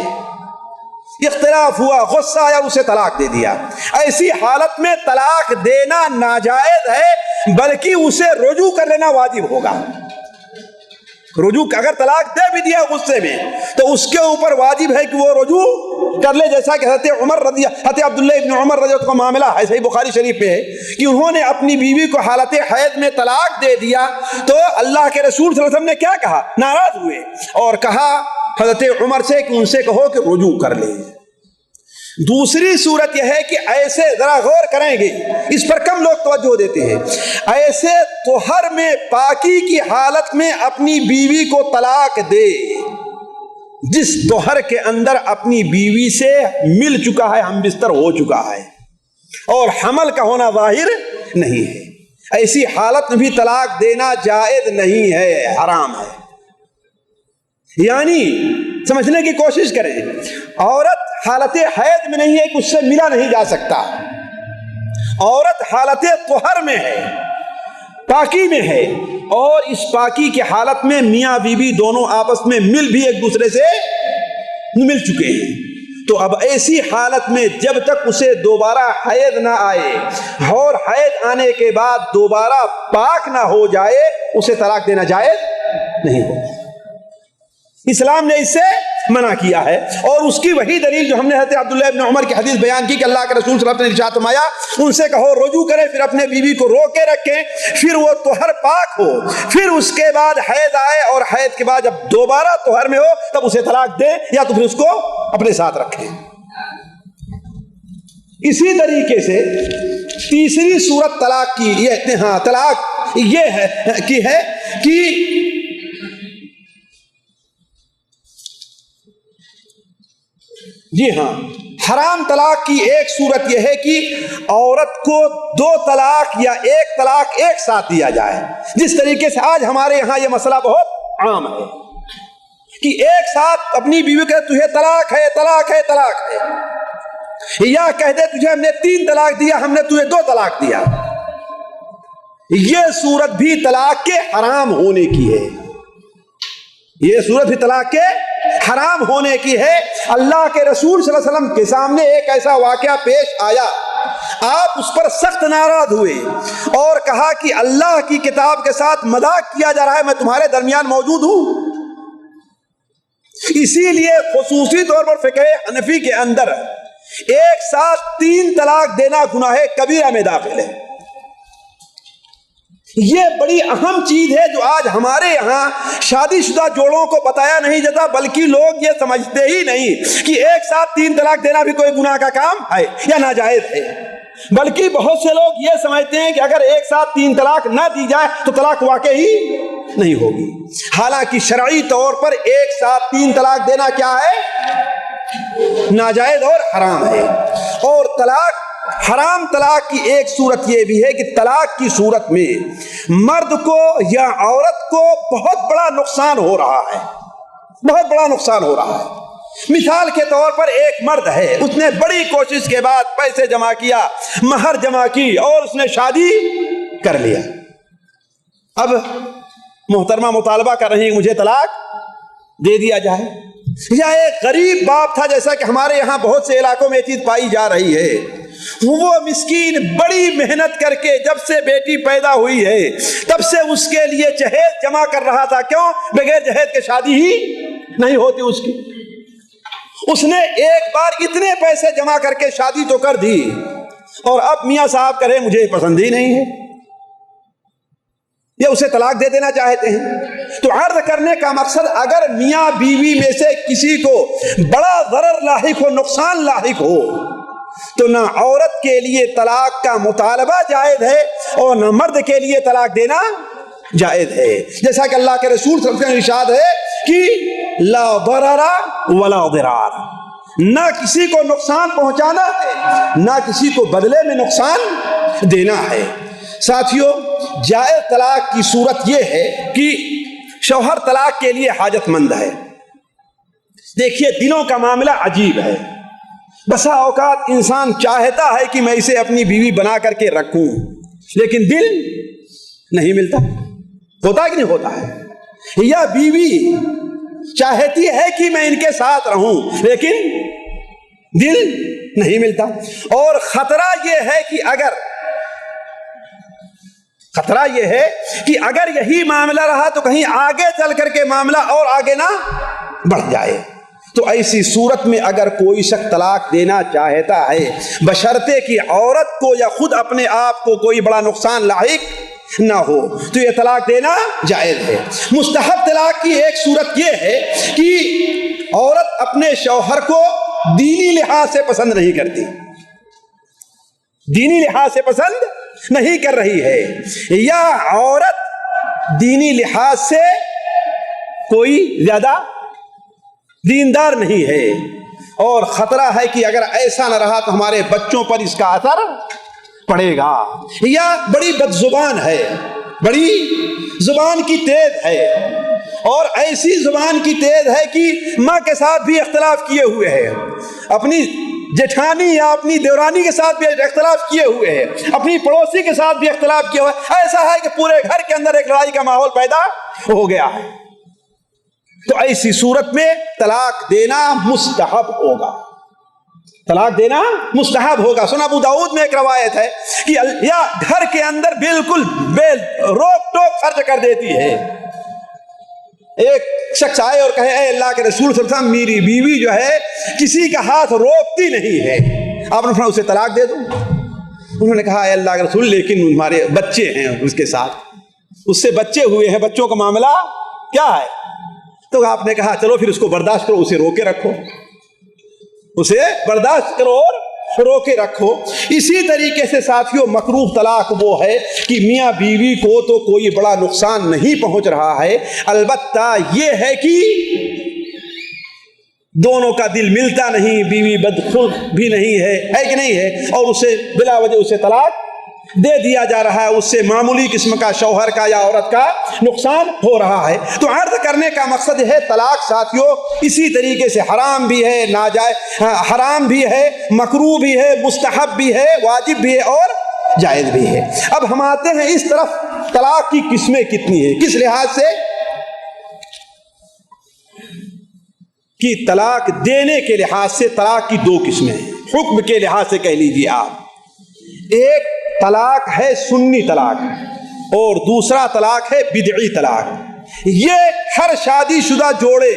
اختلاف ہوا، غصہ آیا، اسے طلاق دے دیا. ایسی حالت میں طلاق دینا ناجائز ہے، بلکہ اسے رجوع کر لینا واجب ہوگا. رجوع اگر طلاق دے بھی دیا غصے میں تو اس کے اوپر واجب ہے کہ وہ رجوع کر لے. جیسا کہ حضرت عبداللہ ابن عمر رضی اللہ عنہ کا معاملہ ہے، صحیح بخاری شریف پہ ہے کہ انہوں نے اپنی بیوی کو حالت حیض میں طلاق دے دیا تو اللہ کے رسول صلی اللہ علیہ وسلم نے کیا کہا؟ ناراض ہوئے اور کہا حضرت عمر سے کہ ان سے کہو کہ رجوع کر لیں. دوسری صورت یہ ہے کہ ایسے ذرا غور کریں گے، اس پر کم لوگ توجہ دیتے ہیں، ایسے طہر میں پاکی کی حالت میں اپنی بیوی کو طلاق دے جس طہر کے اندر اپنی بیوی سے مل چکا ہے، ہم بستر ہو چکا ہے اور حمل کا ہونا ظاہر نہیں ہے. ایسی حالت میں بھی طلاق دینا جائز نہیں ہے، حرام ہے. یعنی سمجھنے کی کوشش کریں، عورت حالت حیض میں نہیں ہے کہ اس سے ملا نہیں جا سکتا، عورت حالت طہر میں ہے، پاکی میں ہے، اور اس پاکی کی حالت میں میاں بیوی دونوں آپس میں مل بھی ایک دوسرے سے مل چکے ہیں. تو اب ایسی حالت میں جب تک اسے دوبارہ حیض نہ آئے اور حیض آنے کے بعد دوبارہ پاک نہ ہو جائے اسے طلاق دینا جائز نہیں ہوگا. اسلام نے اس سے منع کیا ہے، اور اس کی وہی دلیل جو ہم نے حضرت عبداللہ ابن عمر کی حدیث بیان کی کہ اللہ کے رسول صلی اللہ علیہ وسلم نے ارشاد فرمایا ان سے کہو رجوع کریں، پھر اپنے بیوی کو روکے رکھیں، پھر وہ طہر پاک ہو، پھر اس کے بعد حیض آئے اور حیض کے بعد جب دوبارہ طہر میں ہو تب اسے طلاق دیں یا تو پھر اس کو اپنے ساتھ رکھیں. اسی طریقے سے تیسری صورت طلاق کی طلاق یہ ہے کہ جی ہاں، حرام طلاق کی ایک صورت یہ ہے کہ عورت کو 2 طلاق یا 1 طلاق ایک ساتھ دیا جائے. جس طریقے سے آج ہمارے یہاں یہ مسئلہ بہت عام ہے کہ ایک ساتھ اپنی بیوی کہ تجھے طلاق ہے طلاق ہے طلاق ہے، یا کہہ دے تجھے ہم نے 3 طلاق دیا، ہم نے تجھے 2 طلاق دیا. یہ صورت بھی طلاق کے حرام ہونے کی ہے، یہ صورت بھی طلاق کے حرام ہونے کی ہے. اللہ کے رسول صلی اللہ علیہ وسلم کے سامنے ایک ایسا واقعہ پیش آیا، آپ اس پر سخت ناراض ہوئے اور کہا کہ اللہ کی کتاب کے ساتھ مذاق کیا جا رہا ہے، میں تمہارے درمیان موجود ہوں. اسی لیے خصوصی طور پر فقہ حنفی کے اندر ایک ساتھ 3 طلاق دینا گناہ کبیرہ میں داخل ہے. یہ بڑی اہم چیز ہے جو آج ہمارے یہاں شادی شدہ جوڑوں کو بتایا نہیں جاتا، بلکہ لوگ یہ سمجھتے ہی نہیں کہ ایک ساتھ 3 طلاق دینا بھی کوئی گناہ کا کام ہے یا ناجائز ہے، بلکہ بہت سے لوگ یہ سمجھتے ہیں کہ اگر ایک ساتھ 3 طلاق نہ دی جائے تو طلاق واقعی نہیں ہوگی. حالانکہ شرعی طور پر ایک ساتھ 3 طلاق دینا کیا ہے؟ ناجائز اور حرام ہے. اور حرام طلاق کی ایک صورت یہ بھی ہے کہ طلاق کی صورت میں مرد کو یا عورت کو بہت بڑا نقصان ہو رہا ہے، بہت بڑا نقصان ہو رہا ہے. مثال کے طور پر ایک مرد ہے، اس نے بڑی کوشش کے بعد پیسے جمع کیا، مہر جمع کی اور اس نے شادی کر لیا. اب محترمہ مطالبہ کر رہی ہیں مجھے طلاق دے دیا جائے. یا ایک غریب باپ تھا, جیسا کہ ہمارے یہاں بہت سے علاقوں میں یہ چیز پائی جا رہی ہے, وہ مسکین بڑی محنت کر کے جب سے بیٹی پیدا ہوئی ہے تب سے اس کے لیے جہیز جمع کر رہا تھا. کیوں؟ بغیر جہیز کے شادی ہی نہیں ہوتی اس کی. اس نے ایک بار اتنے پیسے جمع کر کے شادی تو کر دی, اور اب میاں صاحب کرے مجھے پسند ہی نہیں ہے, یا اسے طلاق دے دینا چاہتے ہیں. تو عرض کرنے کا مقصد, اگر میاں بیوی میں سے کسی کو بڑا ضرر لاحق ہو, نقصان لاحق ہو, تو نہ عورت کے لیے طلاق کا مطالبہ جائز ہے اور نہ مرد کے لیے طلاق دینا جائز ہے. جیسا کہ اللہ کے رسول صلی اللہ علیہ وسلم کا ارشاد ہے کہ لا ضرر ولا ضرار, نہ کسی کو نقصان پہنچانا ہے نہ کسی کو بدلے میں نقصان دینا ہے. ساتھیوں, جائز طلاق کی صورت یہ ہے کہ شوہر طلاق کے لیے حاجت مند ہے. دیکھیے دلوں کا معاملہ عجیب ہے. بسا اوقات انسان چاہتا ہے کہ میں اسے اپنی بیوی بنا کر کے رکھوں, لیکن دل نہیں ملتا. ہوتا ہے کہ نہیں ہوتا ہے؟ یا بیوی چاہتی ہے کہ میں ان کے ساتھ رہوں, لیکن دل نہیں ملتا. اور خطرہ یہ ہے کہ اگر یہی معاملہ رہا تو کہیں آگے چل کر کے معاملہ اور آگے نہ بڑھ جائے. تو ایسی صورت میں اگر کوئی شخص طلاق دینا چاہتا ہے, بشرطے کہ عورت کو یا خود اپنے آپ کو کوئی بڑا نقصان لاحق نہ ہو, تو یہ طلاق دینا جائز ہے. مستحب طلاق کی ایک صورت یہ ہے کہ عورت اپنے شوہر کو دینی لحاظ سے پسند نہیں کرتی, دینی لحاظ سے پسند نہیں کر رہی ہے, یا عورت دینی لحاظ سے کوئی زیادہ دیندار نہیں ہے, اور خطرہ ہے کہ اگر ایسا نہ رہا تو ہمارے بچوں پر اس کا اثر پڑے گا. یا بڑی بد زبان ہے, بڑی زبان کی تیز ہے, اور ایسی زبان کی تیز ہے کہ ماں کے ساتھ بھی اختلاف کیے ہوئے ہے, اپنی جیٹھانی یا اپنی دیورانی کے ساتھ بھی اختلاف کیے ہوئے ہے, اپنی پڑوسی کے ساتھ بھی اختلاف کیا ہوا ہے. ایسا ہے کہ پورے گھر کے اندر ایک لڑائی کا ماحول پیدا ہو گیا ہے. تو ایسی صورت میں طلاق دینا مستحب ہوگا, طلاق دینا مستحب ہوگا. سنن ابو داؤد میں ایک روایت ہے کہ یا گھر کے اندر بالکل بے روک ٹوک خرچ کر دیتی ہے. ایک شخص آئے اور کہے, اے اللہ کے رسول صلی اللہ علیہ وسلم, میری بیوی جو ہے کسی کا ہاتھ روکتی نہیں ہے, آپ نے فرمایا اسے طلاق دے دوں. انہوں نے کہا, اے اللہ کے رسول, لیکن ہمارے بچے ہیں اس کے ساتھ, اس سے بچے ہوئے ہیں, بچوں کا معاملہ کیا ہے؟ تو آپ نے کہا چلو پھر اس کو برداشت کرو, اسے روکے رکھو, اسے برداشت کرو اور روکے رکھو. اسی طریقے سے ساتھیوں مکروہ طلاق وہ ہے کہ میاں بیوی کو تو کوئی بڑا نقصان نہیں پہنچ رہا ہے, البتہ یہ ہے کہ دونوں کا دل ملتا نہیں, بیوی بدخلق بھی نہیں ہے کہ نہیں ہے, اور اسے بلا وجہ اسے طلاق دے دیا جا رہا ہے, اس سے معمولی قسم کا شوہر کا یا عورت کا نقصان ہو رہا ہے. تو عرض کرنے کا مقصد ہے طلاق ساتھیوں اسی طریقے سے حرام بھی ہے, ناجائز حرام بھی ہے, مکروہ بھی ہے, مستحب بھی ہے, واجب بھی ہے اور جائز بھی ہے. اب ہم آتے ہیں اس طرف, طلاق کی قسمیں کتنی ہیں, کس لحاظ سے کہ طلاق دینے کے لحاظ سے طلاق کی دو قسمیں ہیں. حکم کے لحاظ سے کہہ لیجیے آپ, ایک طلاق ہے سنی طلاق اور دوسرا طلاق ہے بدعی طلاق. یہ ہر شادی شدہ جوڑے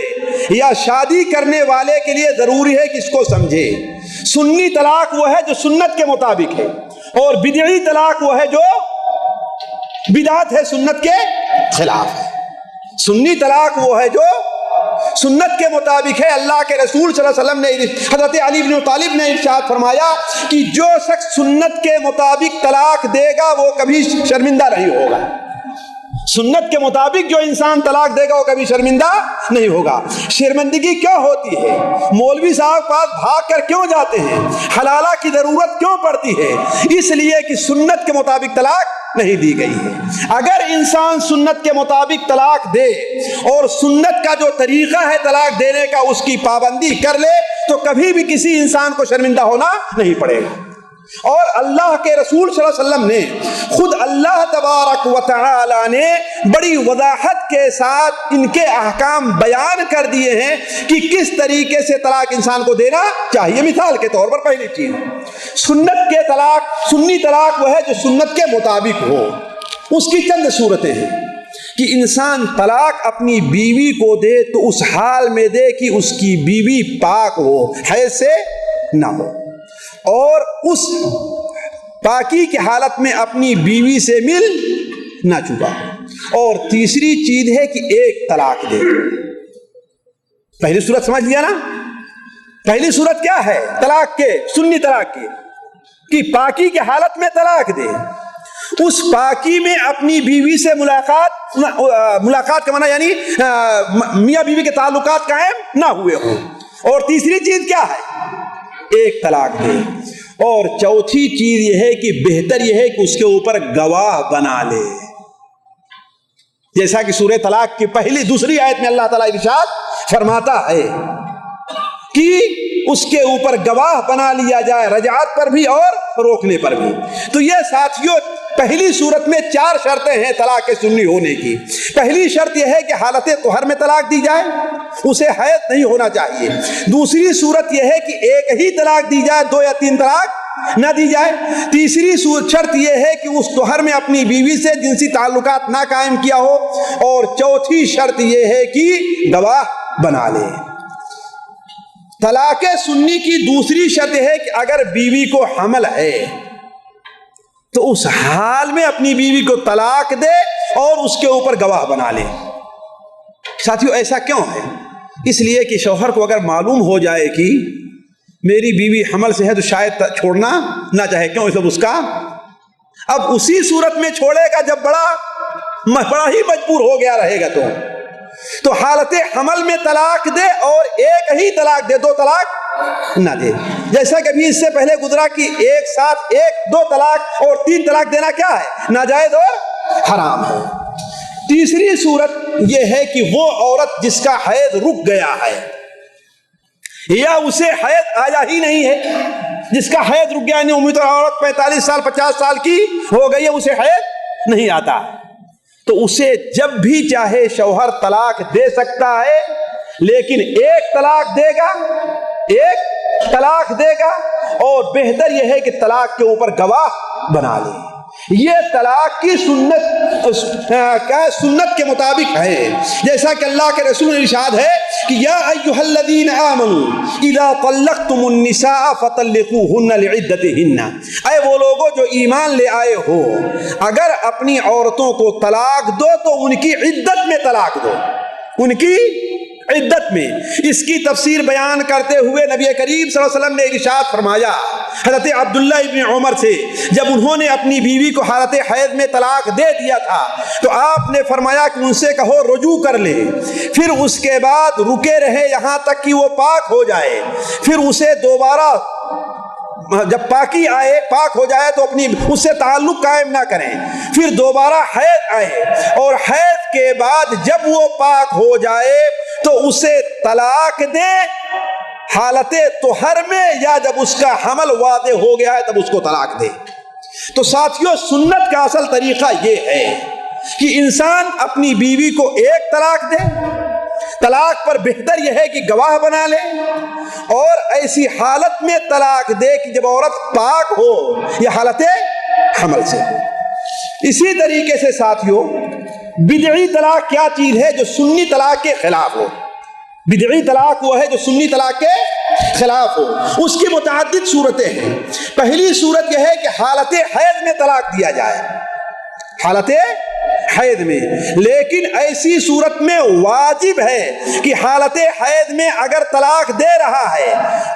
یا شادی کرنے والے کے لیے ضروری ہے کہ اس کو سمجھے. سنی طلاق وہ ہے جو سنت کے مطابق ہے, اور بدعی طلاق وہ ہے جو بدعت ہے, سنت کے خلاف ہے. سنی طلاق وہ ہے جو سنت کے مطابق ہے. اللہ کے رسول صلی اللہ علیہ وسلم نے, حضرت علی بن طالب نے ارشاد فرمایا کہ جو شخص سنت کے مطابق طلاق دے گا وہ کبھی شرمندہ نہیں ہوگا. سنت کے مطابق جو انسان طلاق دے گا وہ کبھی شرمندہ نہیں ہوگا. شرمندگی کیوں ہوتی ہے؟ مولوی صاحب پاس بھاگ کر کیوں جاتے ہیں؟ حلالہ کی ضرورت کیوں پڑتی ہے؟ اس لیے کہ سنت کے مطابق طلاق نہیں دی گئی ہے. اگر انسان سنت کے مطابق طلاق دے اور سنت کا جو طریقہ ہے طلاق دینے کا اس کی پابندی کر لے تو کبھی بھی کسی انسان کو شرمندہ ہونا نہیں پڑے گا. اور اللہ کے رسول صلی اللہ علیہ وسلم نے خود اللہ تبارک و تعالی نے بڑی وضاحت کے ساتھ ان کے احکام بیان کر دیے ہیں کہ کس طریقے سے طلاق انسان کو دینا چاہیے۔ مثال کے طور پر پہلی چیز سنت کے طلاق، سنی طلاق وہ ہے جو سنت کے مطابق ہو۔ اس کی چند صورتیں ہیں کہ انسان طلاق اپنی بیوی کو دے تو اس حال میں دے کہ اس کی بیوی پاک ہو، حیض سے نہ ہو، اور اس پاکی کی حالت میں اپنی بیوی سے مل نہ چکا ہو۔ اور تیسری چیز ہے کہ ایک طلاق دے۔ پہلی صورت سمجھ لیا نا؟ پہلی صورت کیا ہے طلاق کے، سنی طلاق کی، کہ پاکی کی حالت میں طلاق دے، اس پاکی میں اپنی بیوی سے ملاقات کا معنی یعنی میاں بیوی کے تعلقات قائم نہ ہوئے ہوں۔ اور تیسری چیز کیا ہے؟ ایک طلاق دے۔ اور چوتھی چیز یہ ہے کہ بہتر یہ ہے کہ اس کے اوپر گواہ بنا لے، جیسا کہ سورہ طلاق کی دوسری آیت میں اللہ تعالیٰ ارشاد فرماتا ہے کہ اس کے اوپر گواہ بنا لیا جائے، رجعت پر بھی اور روکنے پر بھی۔ تو یہ ساتھیوں پہلی صورت میں 4 شرطیں ہیں طلاق کے سنی ہونے کی۔ پہلی شرط یہ ہے کہ حالت طہر میں طلاق دی جائے، اسے حیض نہیں ہونا چاہیے۔ دوسری صورت یہ ہے کہ ایک ہی طلاق دی جائے، 2 یا 3 طلاق نہ دی جائے۔ تیسری شرط یہ ہے کہ اس طہر میں اپنی بیوی سے جنسی تعلقات نہ قائم کیا ہو۔ اور چوتھی شرط یہ ہے کہ گواہ بنا لے۔ طلاق سنی کی دوسری شرط ہے کہ اگر بیوی کو حمل ہے تو اس حال میں اپنی بیوی کو طلاق دے اور اس کے اوپر گواہ بنا لے۔ ساتھیو ایسا کیوں ہے؟ اس لیے کہ شوہر کو اگر معلوم ہو جائے کہ میری بیوی حمل سے ہے تو شاید چھوڑنا نہ چاہے، کیوں اس اس کا اب اسی صورت میں چھوڑے گا جب بڑا ہی مجبور ہو گیا رہے گا۔ تو حالت حمل میں طلاق دے اور ایک ہی طلاق دے، 2 طلاق نہ دے، جیسا کہ ابھی اس سے پہلے گزرا کہ ایک ساتھ 2 طلاق اور 3 طلاق دینا کیا ہے؟ ناجائز اور حرام ہے۔ تیسری صورت یہ ہے کہ وہ عورت جس کا حیض رک گیا ہے یا اسے حیض آیا ہی نہیں ہے، جس کا حیض رک گیا یعنی امید عورت 45 سال 50 سال کی ہو گئی ہے، اسے حیض نہیں آتا، تو اسے جب بھی چاہے شوہر طلاق دے سکتا ہے، لیکن ایک طلاق دے گا اور بہتر یہ ہے کہ طلاق کے اوپر گواہ بنا لے۔ یہ طلاق کی سنت کے مطابق ہے، جیسا کہ اللہ کے رسول نے ارشاد ہے کہ یا ایھا الذین آمنوا اذا طلقتم النساء فطلقوهن لعدتهن، اے وہ لوگوں جو ایمان لے آئے ہو، اگر اپنی عورتوں کو طلاق دو تو ان کی عدت میں طلاق دو، ان کی عدت میں۔ اس کی تفسیر بیان کرتے ہوئے نبی کریم صلی اللہ علیہ وسلم نے ارشاد فرمایا حضرت عبداللہ ابن عمر سے، جب انہوں نے اپنی بیوی کو حالت حیض میں طلاق دے دیا تھا تو آپ نے فرمایا کہ ان سے کہو رجوع کر لے، پھر اس کے بعد رکے رہے یہاں تک کہ وہ پاک ہو جائے، پھر اسے دوبارہ جب پاکی آئے، پاک ہو جائے تو اپنی اس سے تعلق قائم نہ کریں، پھر دوبارہ حیض آئے اور حیض کے بعد جب وہ پاک ہو جائے تو اسے طلاق دے حالت طہر میں، یا جب اس کا حمل واضح ہو گیا ہے تب اس کو طلاق دے۔ تو ساتھیوں سنت کا اصل طریقہ یہ ہے کہ انسان اپنی بیوی کو ایک طلاق دے، طلاق پر بہتر یہ ہے کہ گواہ بنا لے، اور ایسی حالت میں طلاق دے کہ جب عورت پاک ہو یا حالت حمل سے ہو۔ اسی طریقے سے ساتھیوں بدعی طلاق کیا چیز ہے جو سنی طلاق کے خلاف ہو؟ بدعی طلاق وہ ہے جو سنی طلاق کے خلاف ہو۔ اس کی متعدد صورتیں ہیں۔ پہلی صورت یہ ہے کہ حالت حیض میں طلاق دیا جائے، حالت حیض میں، لیکن ایسی صورت میں واجب ہے کہ حالت حیض میں اگر طلاق دے رہا ہے،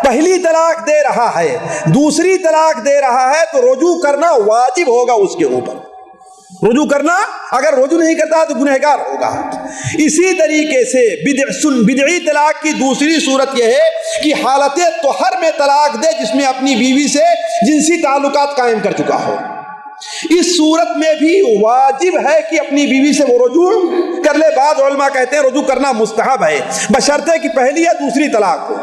پہلی طلاق دے رہا ہے، دوسری طلاق دے رہا ہے تو رجوع کرنا واجب ہوگا اس کے اوپر، رجوع کرنا، اگر رجوع نہیں کرتا تو گنہگار ہوگا۔ اسی طریقے سے بدعی طلاق کی دوسری صورت یہ ہے کہ حالت طہر میں طلاق دے جس میں اپنی بیوی سے جنسی تعلقات قائم کر چکا ہو۔ اس صورت میں بھی واجب ہے کہ اپنی بیوی سے وہ رجوع کر لے۔ بعض علماء کہتے ہیں رجوع کرنا مستحب ہے بشرطے کہ پہلی یا دوسری طلاق ہو۔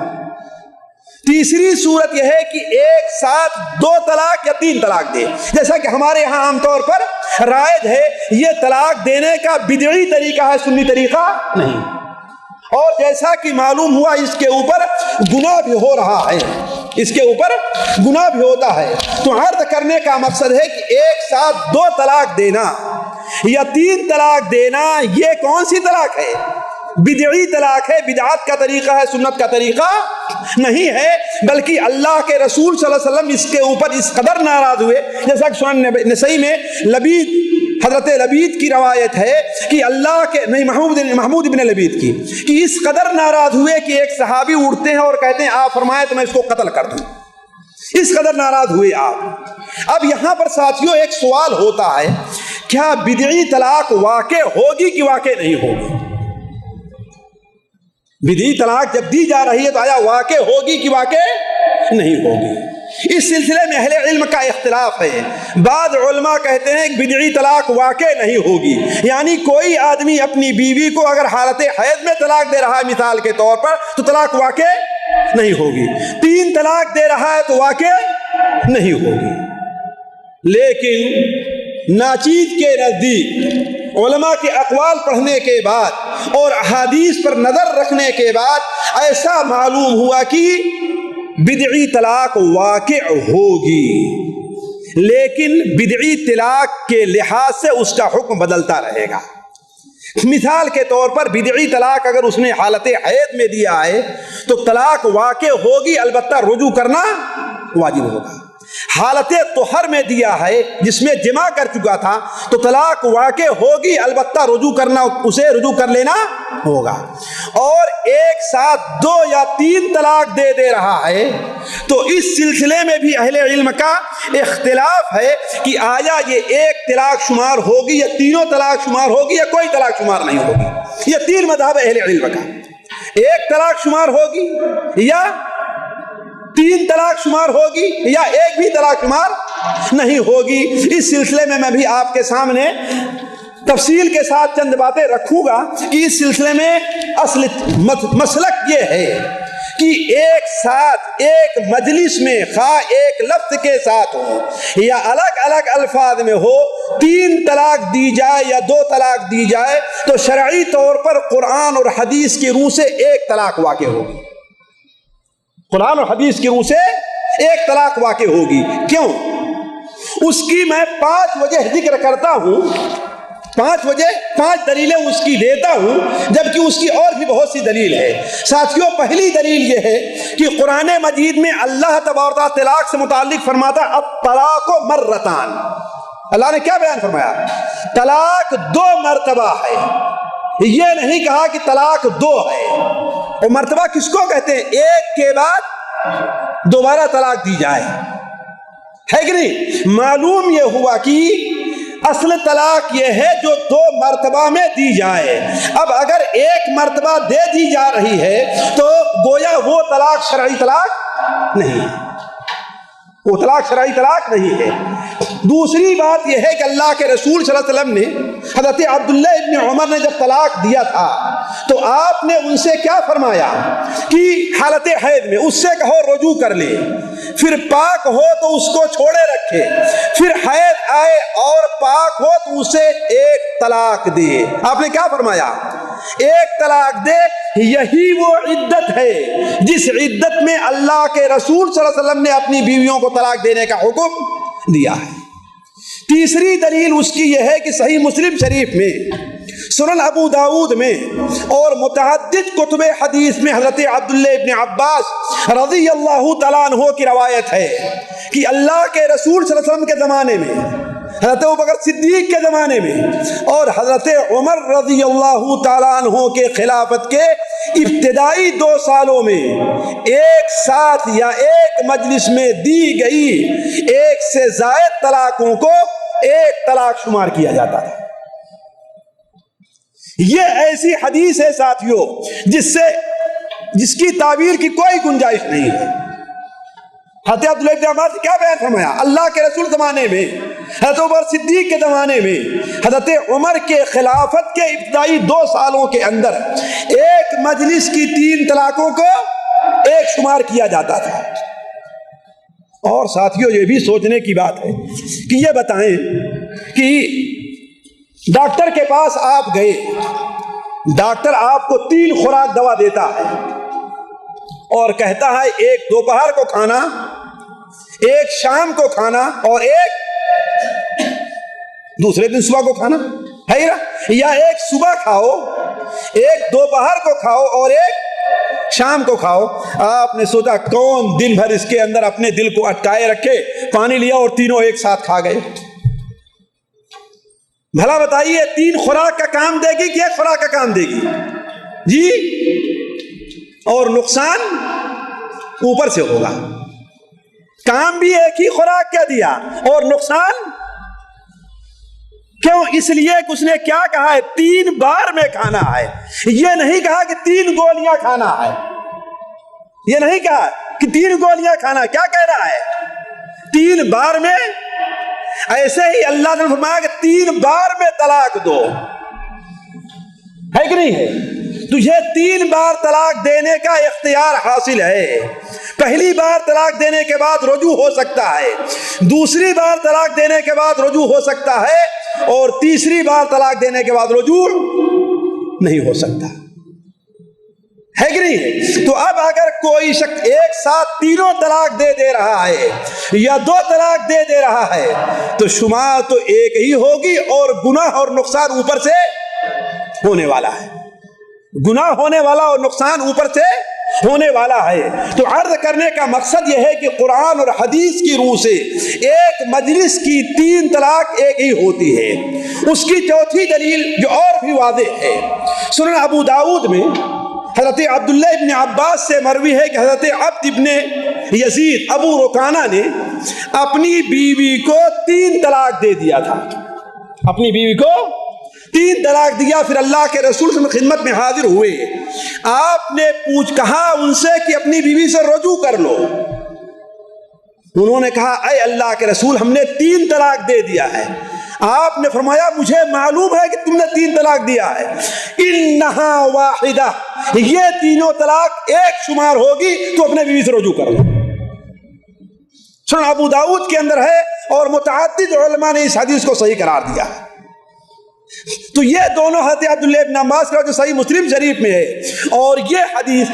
تیسری صورت یہ ہے کہ ایک ساتھ 2 طلاق یا 3 طلاق دے، جیسا کہ ہمارے ہاں عام طور پر رائج ہے، یہ طلاق دینے کا بدعی طریقہ ہے، سنی طریقہ نہیں، اور جیسا کہ معلوم ہوا اس کے اوپر گناہ بھی ہو رہا ہے، اس کے اوپر گناہ بھی ہوتا ہے۔ تو عرض کرنے کا مقصد ہے کہ ایک ساتھ 2 طلاق دینا یا 3 طلاق دینا، یہ کون سی طلاق ہے؟ بدعی طلاق ہے، بدعت کا طریقہ ہے، سنت کا طریقہ نہیں ہے، بلکہ اللہ کے رسول صلی اللہ علیہ وسلم اس کے اوپر اس قدر ناراض ہوئے، جیسا کہ سنن نسائی میں حضرت لبید کی روایت ہے کہ اللہ کے نہیں محمود ابن لبید کی، کہ اس قدر ناراض ہوئے کہ ایک صحابی اٹھتے ہیں اور کہتے ہیں آپ فرمائیں تو میں اس کو قتل کر دوں، اس قدر ناراض ہوئے آپ۔ اب یہاں پر ساتھیوں ایک سوال ہوتا ہے، کیا بدعی طلاق واقع ہوگی کہ واقع نہیں ہوگی؟ بدعی طلاق جب دی جا رہی ہے تو آیا واقع ہوگی کہ واقع نہیں ہوگی؟ اس سلسلے میں اہل علم کا اختلاف ہے۔ بعض علماء کہتے ہیں کہ بدعی طلاق واقع نہیں ہوگی، یعنی کوئی آدمی اپنی بیوی کو اگر حالت حیض میں طلاق دے رہا ہے مثال کے طور پر تو طلاق واقع نہیں ہوگی، 3 طلاق دے رہا ہے تو واقع نہیں ہوگی۔ لیکن ناچیز کے نزدیک علماء کے اقوال پڑھنے کے بعد اور احادیث پر نظر رکھنے کے بعد ایسا معلوم ہوا کہ بدعی طلاق واقع ہوگی، لیکن بدعی طلاق کے لحاظ سے اس کا حکم بدلتا رہے گا۔ مثال کے طور پر بدعی طلاق اگر اس نے حالت حیض میں دیا ہے تو طلاق واقع ہوگی، البتہ رجوع کرنا واجب ہوگا۔ حالت طہر میں دیا ہے جس میں جمع کر چکا تھا تو طلاق واقع ہوگی، البتہ رجوع کرنا، اسے رجوع کر لینا ہوگا۔ اور ایک ساتھ 2 یا 3 طلاق دے رہا ہے تو اس سلسلے میں بھی اہل علم کا اختلاف ہے کہ آیا یہ 1 طلاق شمار ہوگی یا تینوں طلاق شمار ہوگی یا کوئی طلاق شمار نہیں ہوگی۔ یہ 3 مذہب اہل علم کا، 1 طلاق شمار ہوگی یا 3 طلاق شمار ہوگی یا 1 بھی طلاق شمار نہیں ہوگی۔ اس سلسلے میں بھی آپ کے سامنے تفصیل کے ساتھ چند باتیں رکھوں گا کہ اس سلسلے میں اصل مسلک یہ ہے کہ ایک ساتھ ایک مجلس میں خواہ ایک لفظ کے ساتھ ہو یا الگ الگ الفاظ میں ہو، 3 طلاق دی جائے یا 2 طلاق دی جائے تو شرعی طور پر قرآن اور حدیث کی روح سے 1 طلاق واقع ہوگی، قرآن اور حدیث کی روح سے 1 طلاق واقع ہوگی۔ کیوں؟ اس کی میں 5 وجہ ذکر کرتا ہوں، 5 وجہ 5 دلیلیں اس کی دیتا ہوں، جبکہ اس کی اور بھی بہت سی دلیل ہے۔ ساتھیوں، پہلی دلیل یہ ہے کہ قرآن مجید میں اللہ تبارک و تعالیٰ طلاق سے متعلق فرماتا ہے الطلاق مرتان۔ اللہ نے کیا بیان فرمایا؟ طلاق 2 مرتبہ ہے، یہ نہیں کہا کہ طلاق 2 ہے۔ اور مرتبہ کس کو کہتے ہیں؟ 1 کے بعد دوبارہ طلاق دی جائے، ہے کہ نہیں؟ معلوم یہ ہوا کہ اصل طلاق یہ ہے جو 2 مرتبہ میں دی جائے۔ اب اگر 1 مرتبہ دے دی جا رہی ہے تو گویا وہ طلاق شرعی طلاق نہیں ہے، وہ طلاق شرعی طلاق نہیں ہے۔ دوسری بات یہ ہے کہ اللہ کے رسول صلی اللہ علیہ وسلم نے حضرت عبداللہ ابن عمر نے جب طلاق دیا تھا تو آپ نے ان سے کیا فرمایا کہ حالت حیض میں اس سے کہو رجوع کر لے، پھر پاک ہو تو اس کو چھوڑے رکھے، پھر حیض آئے اور پاک ہو تو اسے 1 طلاق دے۔ آپ نے کیا فرمایا؟ 1 طلاق دے۔ یہی وہ عدت ہے جس عدت میں اللہ کے رسول صلی اللہ علیہ وسلم نے اپنی بیویوں کو طلاق دینے کا حکم دیا ہے۔ تیسری دلیل اس کی یہ ہے کہ صحیح مسلم شریف میں، سنن ابو داود میں اور متعدد کتب حدیث میں حضرت عبداللہ ابن عباس رضی اللہ تعالیٰ عنہ کی روایت ہے کہ اللہ کے رسول صلی اللہ علیہ وسلم کے زمانے میں، حضرت ابوبکر صدیق کے زمانے میں اور حضرت عمر رضی اللہ تعالیٰ عنہ کے خلافت کے ابتدائی 2 سالوں میں ایک ساتھ یا ایک مجلس میں دی گئی 1 سے زائد طلاقوں کو 1 طلاق شمار کیا جاتا ہے۔ یہ ایسی حدیث ہے ساتھیوں جس کی تعبیر کی کوئی گنجائش نہیں ہے۔ حضرت عبداللہ ابن عباس کیا بیان فرمایا؟ اللہ کے رسول زمانے میں، حضرت عمر صدیق کے زمانے میں، حضرت عمر کے خلافت کے ابتدائی 2 سالوں کے اندر ایک مجلس کی 3 طلاقوں کو ایک شمار کیا جاتا تھا۔ اور ساتھیوں یہ بھی سوچنے کی بات ہے کہ یہ بتائیں کہ ڈاکٹر کے پاس آپ گئے، ڈاکٹر آپ کو 3 خوراک دوا دیتا ہے اور کہتا ہے ایک دوپہر کو کھانا، ایک شام کو کھانا اور ایک دوسرے دن صبح کو کھانا ہے نا، یا ایک صبح کھاؤ، ایک دوپہر کو کھاؤ اور ایک شام کو کھاؤ۔ آپ نے سوچا کون دن بھر اس کے اندر اپنے دل کو اٹکائے رکھے، پانی لیا اور تینوں ایک ساتھ کھا گئے۔ بھلا بتائیے 3 خوراک کا کام دے گی کہ ایک خوراک کا کام دے گی جی؟ اور نقصان اوپر سے ہوگا۔ کام بھی ایک ہی خوراک کا دیا اور نقصان کیوں؟ اس لیے کہ اس نے کیا کہا ہے 3 بار میں کھانا ہے، یہ نہیں کہا کہ 3 گولیاں کھانا ہے، یہ نہیں کہا کہ 3 گولیاں کھانا، کیا کہہ رہا ہے 3 بار میں۔ ایسے ہی اللہ نے فرمایا کہ 3 بار میں طلاق دو، ہے کہ نہیں ہے؟ تجھے 3 بار طلاق دینے کا اختیار حاصل ہے۔ پہلی بار طلاق دینے کے بعد رجوع ہو سکتا ہے، دوسری بار طلاق دینے کے بعد رجوع ہو سکتا ہے، اور تیسری بار طلاق دینے کے بعد رجوع نہیں ہو سکتا، ہے کہ نہیں؟ تو اب اگر کوئی شخص ایک ساتھ تینوں طلاق دے رہا ہے یا 2 طلاق دے رہا ہے تو شمار تو ایک ہی ہوگی اور گناہ اور نقصان اوپر سے ہونے والا ہے، گناہ ہونے والا اور نقصان اوپر سے ہونے والا ہے۔ تو عرض کرنے کا مقصد یہ ہے کہ قرآن اور حدیث کی روح سے ایک مجلس کی 3 طلاق ایک ہی ہوتی ہے۔ اس کی چوتھی دلیل جو اور بھی واضح ہے، سنن ابو داؤد میں حضرت عبداللہ ابن عباس سے مروی ہے کہ حضرت عبد ابن یزید ابو رکانہ نے اپنی بیوی کو 3 طلاق دے دیا تھا، اپنی بیوی کو 3 طلاق دیا۔ پھر اللہ کے رسول کی خدمت میں حاضر ہوئے، آپ نے کہا ان سے کہ اپنی بیوی سے رجوع کر لو۔ انہوں نے کہا اے اللہ کے رسول ہم نے 3 طلاق دے دیا ہے۔ آپ نے فرمایا مجھے معلوم ہے کہ تم نے 3 طلاق دیا ہے، انہا واحدہ، یہ تینوں طلاق ایک شمار ہوگی، تو اپنے بیوی سے رجوع کر لو۔ سنن ابو داؤد کے اندر ہے اور متعدد علماء نے اس حدیث کو صحیح قرار دیا ہے۔ تو یہ دونوں حضرت عبداللہ ابن عباس کا جو صحیح مسلم شریف میں ہے، اور یہ حدیث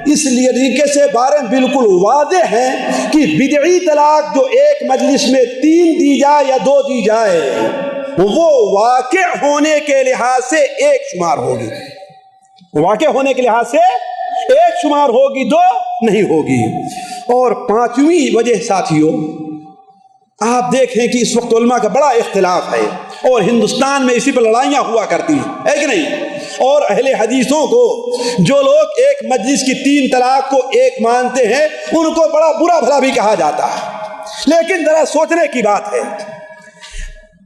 اس لیے طریقے سے بارے میں بالکل واضح ہے کہ بدعی طلاق جو ایک مجلس میں 3 دی جائے یا 2 دی جائے وہ واقع ہونے کے لحاظ سے ایک شمار ہوگی، واقع ہونے کے لحاظ سے ایک شمار ہوگی، 2 نہیں ہوگی۔ اور 5ویں وجہ ساتھیوں، آپ دیکھیں کہ اس وقت علماء کا بڑا اختلاف ہے اور ہندوستان میں اسی پر لڑائیاں ہوا کرتی ہیں، ہے کہ نہیں؟ اور اہل حدیثوں کو جو لوگ ایک مجلس کی 3 طلاق کو ایک مانتے ہیں ان کو بڑا برا بھلا بھی کہا جاتا ہے۔ لیکن ذرا سوچنے کی بات ہے،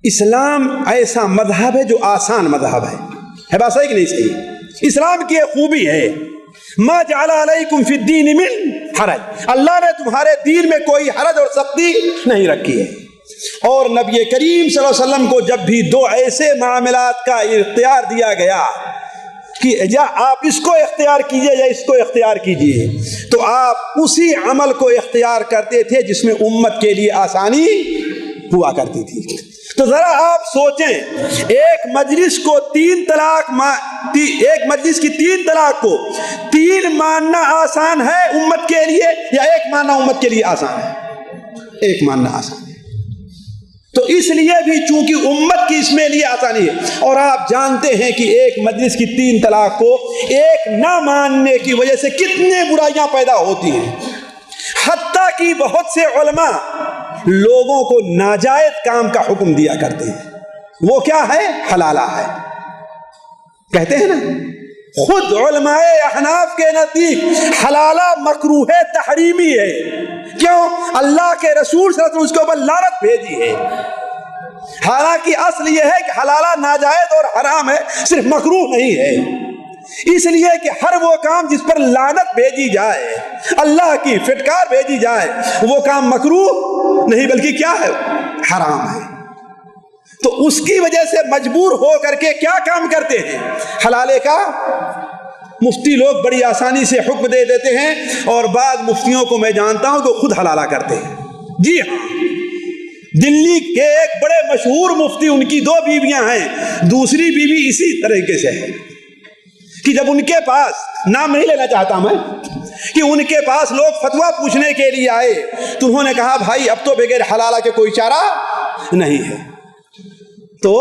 اسلام ایسا مذہب ہے جو آسان مذہب ہے بات صحیح کہ نہیں صحیح؟ اسلام کی ایک خوبی ہے ما جعل علیکم فی الدین من حرج، اللہ نے تمہارے دین میں کوئی حرج اور سختی نہیں رکھی ہے۔ اور نبی کریم صلی اللہ علیہ وسلم کو جب بھی 2 ایسے معاملات کا اختیار دیا گیا کہ یا آپ اس کو اختیار کیجئے یا اس کو اختیار کیجئے، تو آپ اسی عمل کو اختیار کرتے تھے جس میں امت کے لیے آسانی ہوا کرتی تھی۔ تو ذرا آپ سوچیں، ایک مجلس کو 3 طلاق ایک مجلس کی 3 طلاق کو 3 ماننا آسان ہے امت کے لیے یا ایک ماننا امت کے لیے آسان ہے؟ ایک ماننا آسان ہے۔ تو اس لیے بھی چونکہ امت کی اس میں لیے آسانی ہے، اور آپ جانتے ہیں کہ ایک مجلس کی 3 طلاق کو ایک نہ ماننے کی وجہ سے کتنے برائیاں پیدا ہوتی ہیں، حتیٰ کہ بہت سے علماء لوگوں کو ناجائز کام کا حکم دیا کرتے ہیں۔ وہ کیا ہے؟ حلالہ ہے، کہتے ہیں نا، خود علماء احناف کے نزدیک حلالہ مکروہ تحریمی ہے۔ کیوں؟ اللہ کے رسول صلی اللہ علیہ وسلم اس کے اوپر لعنت بھیجی ہے۔ حالانکہ اصل یہ ہے کہ حلالہ ناجائز اور حرام ہے، صرف مکروہ نہیں ہے۔ اس لیے کہ ہر وہ کام جس پر لعنت بھیجی جائے، اللہ کی فٹکار بھیجی جائے، وہ کام مکروہ نہیں بلکہ کیا ہے؟ حرام ہے۔ تو اس کی وجہ سے مجبور ہو کر کے کیا کام کرتے ہیں؟ حلالے کا مفتی لوگ بڑی آسانی سے حکم دے دیتے ہیں، اور بعض مفتیوں کو میں جانتا ہوں کہ خود حلالہ کرتے ہیں۔ جی ہاں، دلی کے ایک بڑے مشہور مفتی، ان کی 2 بیویاں ہیں، دوسری بیوی اسی طریقے سے ہے کہ جب ان کے پاس، نام نہیں لینا چاہتا میں، کہ ان کے پاس لوگ فتویٰ پوچھنے کے لیے آئے تو انہوں نے کہا بھائی اب تو بغیر حلالہ کے کوئی چارہ نہیں ہے۔ تو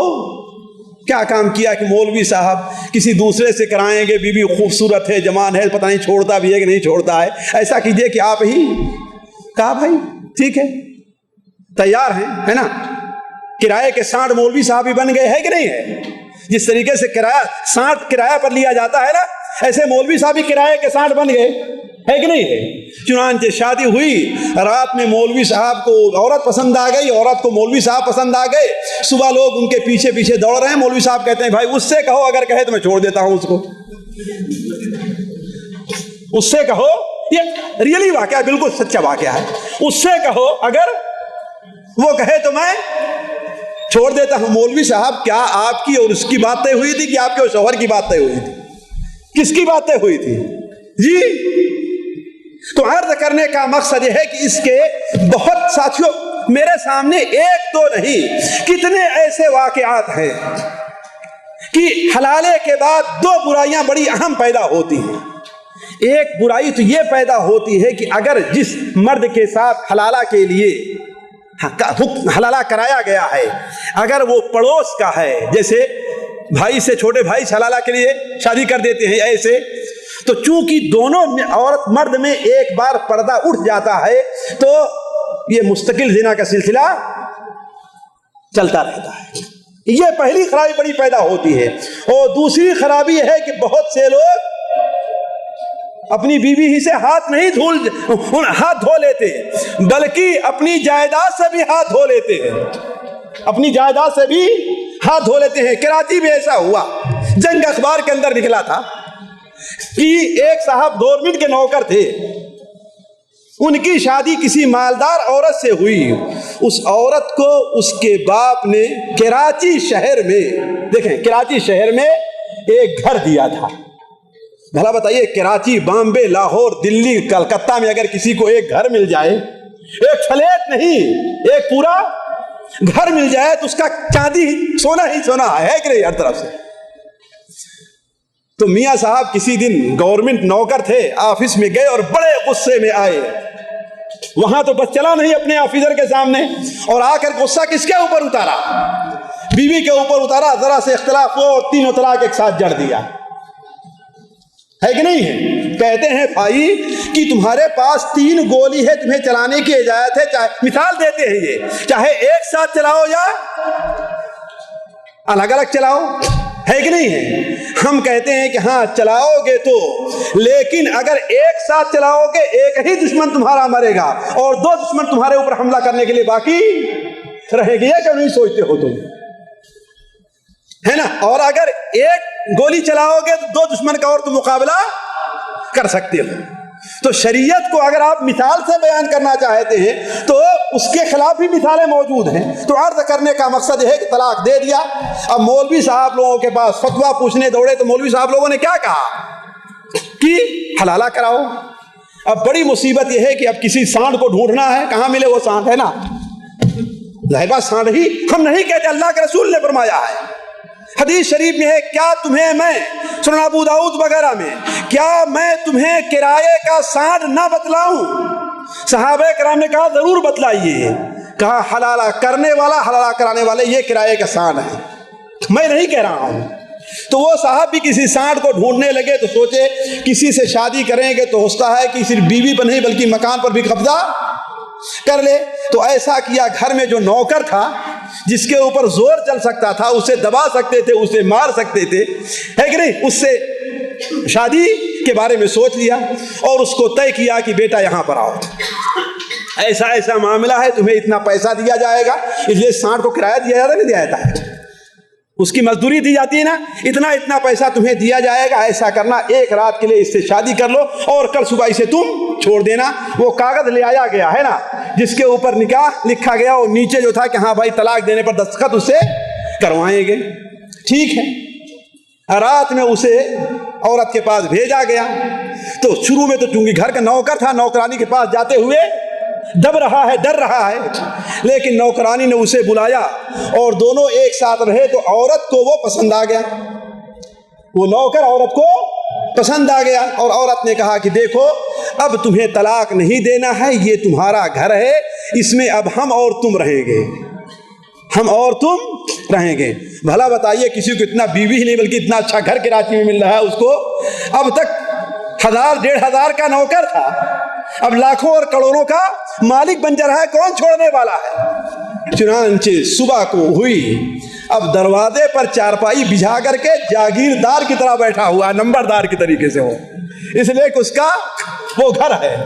کیا کام کیا کہ مولوی صاحب کسی دوسرے سے کرائیں گے، بیوی خوبصورت ہے، جوان ہے، پتہ نہیں چھوڑتا بھی ہے کہ نہیں چھوڑتا ہے، ایسا کیجئے کہ آپ ہی۔ کہا بھائی ٹھیک ہے، تیار ہیں، ہے نا؟ کرائے کے سانٹ مولوی صاحب ہی بن گئے، ہے کہ نہیں ہے؟ جس طریقے سے سانٹ کرایہ پر لیا جاتا ہے نا، ایسے مولوی صاحب ہی کرائے کے سانٹ بن گئے، ہے کہ نہیں ہے؟ چنانچہ شادی ہوئی، رات میں مولوی صاحب کو عورت پسند آ گئی، عورت کو مولوی صاحب پسند آ گئے، صبح لوگ ان کے پیچھے پیچھے دوڑ رہے ہیں، مولوی صاحب کہتے ہیں بھائی اس سے کہو، اگر کہے تو میں چھوڑ دیتا ہوں اس کو، اس سے کہو، یہ ریئلی واقعہ، بالکل سچا واقعہ ہے، اس سے کہو اگر وہ کہے تو میں چھوڑ دیتا ہوں۔ مولوی صاحب کیا آپ کی اور اس کی بات طے ہوئی تھی کہ آپ کے شوہر کی بات طے ہوئی تھی؟ کس کی بات طے ہوئی تھی جی؟ تو عرض کرنے کا مقصد یہ ہے کہ اس کے بہت ساتھیوں میرے سامنے ایک دو نہیں کتنے ایسے واقعات ہیں کہ حلالے کے بعد 2 برائیاں بڑی اہم پیدا ہوتی ہیں۔ ایک برائی تو یہ پیدا ہوتی ہے کہ اگر جس مرد کے ساتھ حلالہ کے لیے حلالہ کرایا گیا ہے اگر وہ پڑوس کا ہے، جیسے بھائی سے چھوٹے بھائی سے حلالہ کے لیے شادی کر دیتے ہیں ایسے، تو چونکہ دونوں عورت مرد میں ایک بار پردہ اٹھ جاتا ہے تو یہ مستقل زنا کا سلسلہ چلتا رہتا ہے۔ یہ پہلی خرابی بڑی پیدا ہوتی ہے۔ اور دوسری خرابی یہ ہے کہ بہت سے لوگ اپنی بیوی ہی سے ہاتھ دھو لیتے بلکہ اپنی جائیداد سے بھی ہاتھ دھو لیتے ہیں، اپنی جائیداد سے بھی ہاتھ دھو لیتے ہیں۔ کراچی میں ایسا ہوا، جنگ اخبار کے اندر نکلا تھا کہ ایک صاحب گورنمنٹ کے نوکر تھے، ان کی شادی کسی مالدار عورت سے ہوئی، اس عورت کو اس کے باپ نے کراچی شہر میں، دیکھیں کراچی شہر میں ایک گھر دیا تھا۔ بھلا بتائیے کراچی، بامبے، لاہور، دلی، کلکتہ میں اگر کسی کو ایک گھر مل جائے، ایک فلیٹ نہیں ایک پورا گھر مل جائے تو اس کا چاندی سونا ہی سونا ہے کہ نہیں ہر طرف سے۔ تو میاں صاحب کسی دن گورنمنٹ نوکر تھے، آفس میں گئے اور بڑے غصے میں آئے، وہاں تو بس چلا نہیں اپنے آفیسر کے سامنے، اور آ کر غصہ کس کے اوپر اتارا؟ بیوی کے اوپر اتارا۔ ذرا سے اختلاف ہو اور 3 طلاق ایک ساتھ جڑ دیا، ہے کہ نہیں ہے؟ کہتے ہیں بھائی کہ تمہارے پاس 3 گولی ہے، تمہیں چلانے کی اجازت ہے، چاہے مثال دیتے ہیں یہ چاہے ایک ساتھ چلاؤ یا الگ الگ چلاؤ، ہے کہ نہیں ہے؟ ہم کہتے ہیں کہ ہاں چلاؤ گے تو، لیکن اگر ایک ساتھ چلاؤ گے ایک ہی دشمن تمہارا مرے گا اور 2 دشمن تمہارے اوپر حملہ کرنے کے لیے باقی رہے گی، یہ کیوں نہیں سوچتے ہو تم؟ ہے نا؟ اور اگر ایک گولی چلاؤ گے تو 2 دشمن کا اور تم مقابلہ کر سکتے ہو۔ تو شریعت کو اگر آپ مثال سے بیان کرنا چاہتے ہیں تو اس کے خلاف بھی مثالیں موجود ہیں۔ تو عرض کرنے کا مقصد یہ ہے کہ طلاق دے دیا، اب مولوی صاحب لوگوں کے پاس فتویٰ پوچھنے دوڑے تو مولوی صاحب لوگوں نے کیا کہا کہ حلالہ کراؤ۔ اب بڑی مصیبت یہ ہے کہ اب کسی سانڈ کو ڈھونڈنا ہے، کہاں ملے وہ سانڈ، ہے نا؟ ظاہر بات سانڈ ہی ہم نہیں کہتے، اللہ کے رسول نے فرمایا ہے، حدیث شریف میں ہے، کیا تمہیں میں سنن ابو داؤد وغیرہ میں کیا میں تمہیں کرائے کا سانڈ نہ بتلاؤں؟ صحابہ کرام نے کہا ضرور بتلائیے۔ کہا حلالہ کرنے والا حلالہ کرانے والے یہ کرائے کا سانڈ ہے، میں نہیں کہہ رہا ہوں۔ تو وہ صاحب بھی کسی سانڈ کو ڈھونڈنے لگے تو سوچے کسی سے شادی کریں گے تو ہوتا ہے کہ صرف بیوی پر نہیں بلکہ مکان پر بھی قبضہ کر لے۔ تو ایسا کیا، گھر میں جو نوکر تھا جس کے اوپر زور چل سکتا تھا، اسے دبا سکتے تھے، اسے مار سکتے تھے، ہے کہ نہیں، اس سے شادی کے بارے میں سوچ لیا اور اس کو طے کیا کہ بیٹا یہاں پر آؤ، ایسا ایسا معاملہ ہے، تمہیں اتنا پیسہ دیا جائے گا، اس لیے سانڈ کو کرایہ دیا جاتا نہیں دیا جاتا ہے، اس کی مزدوری دی جاتی ہے نا، اتنا پیسہ تمہیں دیا جائے گا، ایسا کرنا ایک رات کے لیے اس سے شادی کر لو اور کل صبح اسے تم چھوڑ دینا۔ وہ کاغذ لے آیا گیا ہے نا جس کے اوپر نکاح لکھا گیا اور نیچے جو تھا کہ ہاں بھائی طلاق دینے پر دستخط اس سے کروائیں گے، ٹھیک ہے۔ رات میں اسے عورت کے پاس بھیجا گیا تو شروع میں تو چونکہ گھر کا نوکر تھا، نوکرانی کے پاس جاتے ہوئے دب رہا ہے، ڈر رہا ہے، لیکن نوکرانی نے اسے بلایا اور دونوں ایک ساتھ رہے تو عورت کو وہ پسند آ گیا، وہ نوکر عورت کو پسند آ گیا، اور عورت نے کہا کہ دیکھو اب تمہیں طلاق نہیں دینا ہے، یہ تمہارا گھر ہے، اس میں اب ہم اور تم رہیں گے، ہم اور تم رہیں گے۔ بھلا بتائیے کسی کو اتنا بیوی ہی نہیں بلکہ اتنا اچھا گھر کراچی میں مل رہا ہے اس کو، اب تک 1000-1500 کا نوکر تھا، اب لاکھوں اور کروڑوں کا مالک بن جا رہا ہے، کون چھوڑنے والا ہے؟ چنانچہ صبح کو ہوئی، اب دروازے پر چارپائی بچھا کر کے جاگیردار کی طرح بیٹھا ہوا، نمبردار کی طریقے سے ہو، اس لیے کہ اس کا وہ گھر ہے۔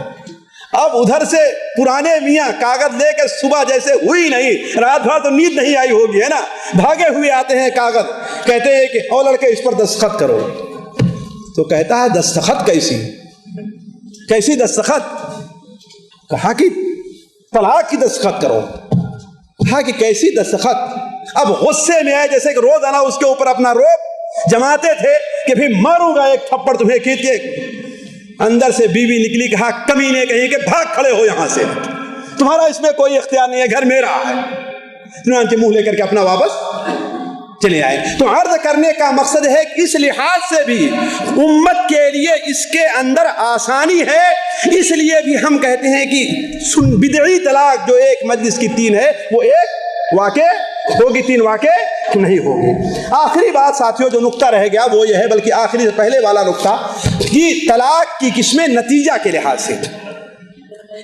اب ادھر سے پرانے میاں کاغذ لے کے صبح جیسے ہوئی نہیں، رات بھر تو نیند نہیں آئی ہوگی ہے نا، بھاگے ہوئے آتے ہیں کاغذ، کہتے ہیں کہ او لڑکے اس پر دستخط کرو، تو کہتا ہے دستخط کیسی دستخط؟ کہا کہ طلاق کی دستخط کرو، کہا کہ کیسی دستخط؟ اب غصے میں آئے، جیسے کہ روزانہ اس کے اوپر اپنا روب جماتے تھے کہ پھر ماروں گا ایک تھپڑ تمہیں کھینچے۔ اندر سے بیوی نکلی، کہا کمینے کہیں کہ بھاگ کھڑے ہو یہاں سے، تمہارا اس میں کوئی اختیار نہیں ہے، گھر میرا ہے۔ چنانچہ منہ لے کر کے اپنا واپس چلے آئے۔ تو عرض کرنے کا مقصد ہے کہ اس لحاظ سے بھی امت کے لیے اس کے اندر آسانی ہے، اس لیے بھی ہم کہتے ہیں کہ بدعی طلاق جو ایک مجلس کی 3 ہے وہ ایک واقع ہوگی، 3 واقع نہیں ہوگی۔ آخری بات ساتھیوں جو نقطہ رہ گیا وہ یہ ہے، بلکہ آخری سے پہلے والا نقطہ، کہ طلاق کی قسمیں نتیجہ کے لحاظ سے،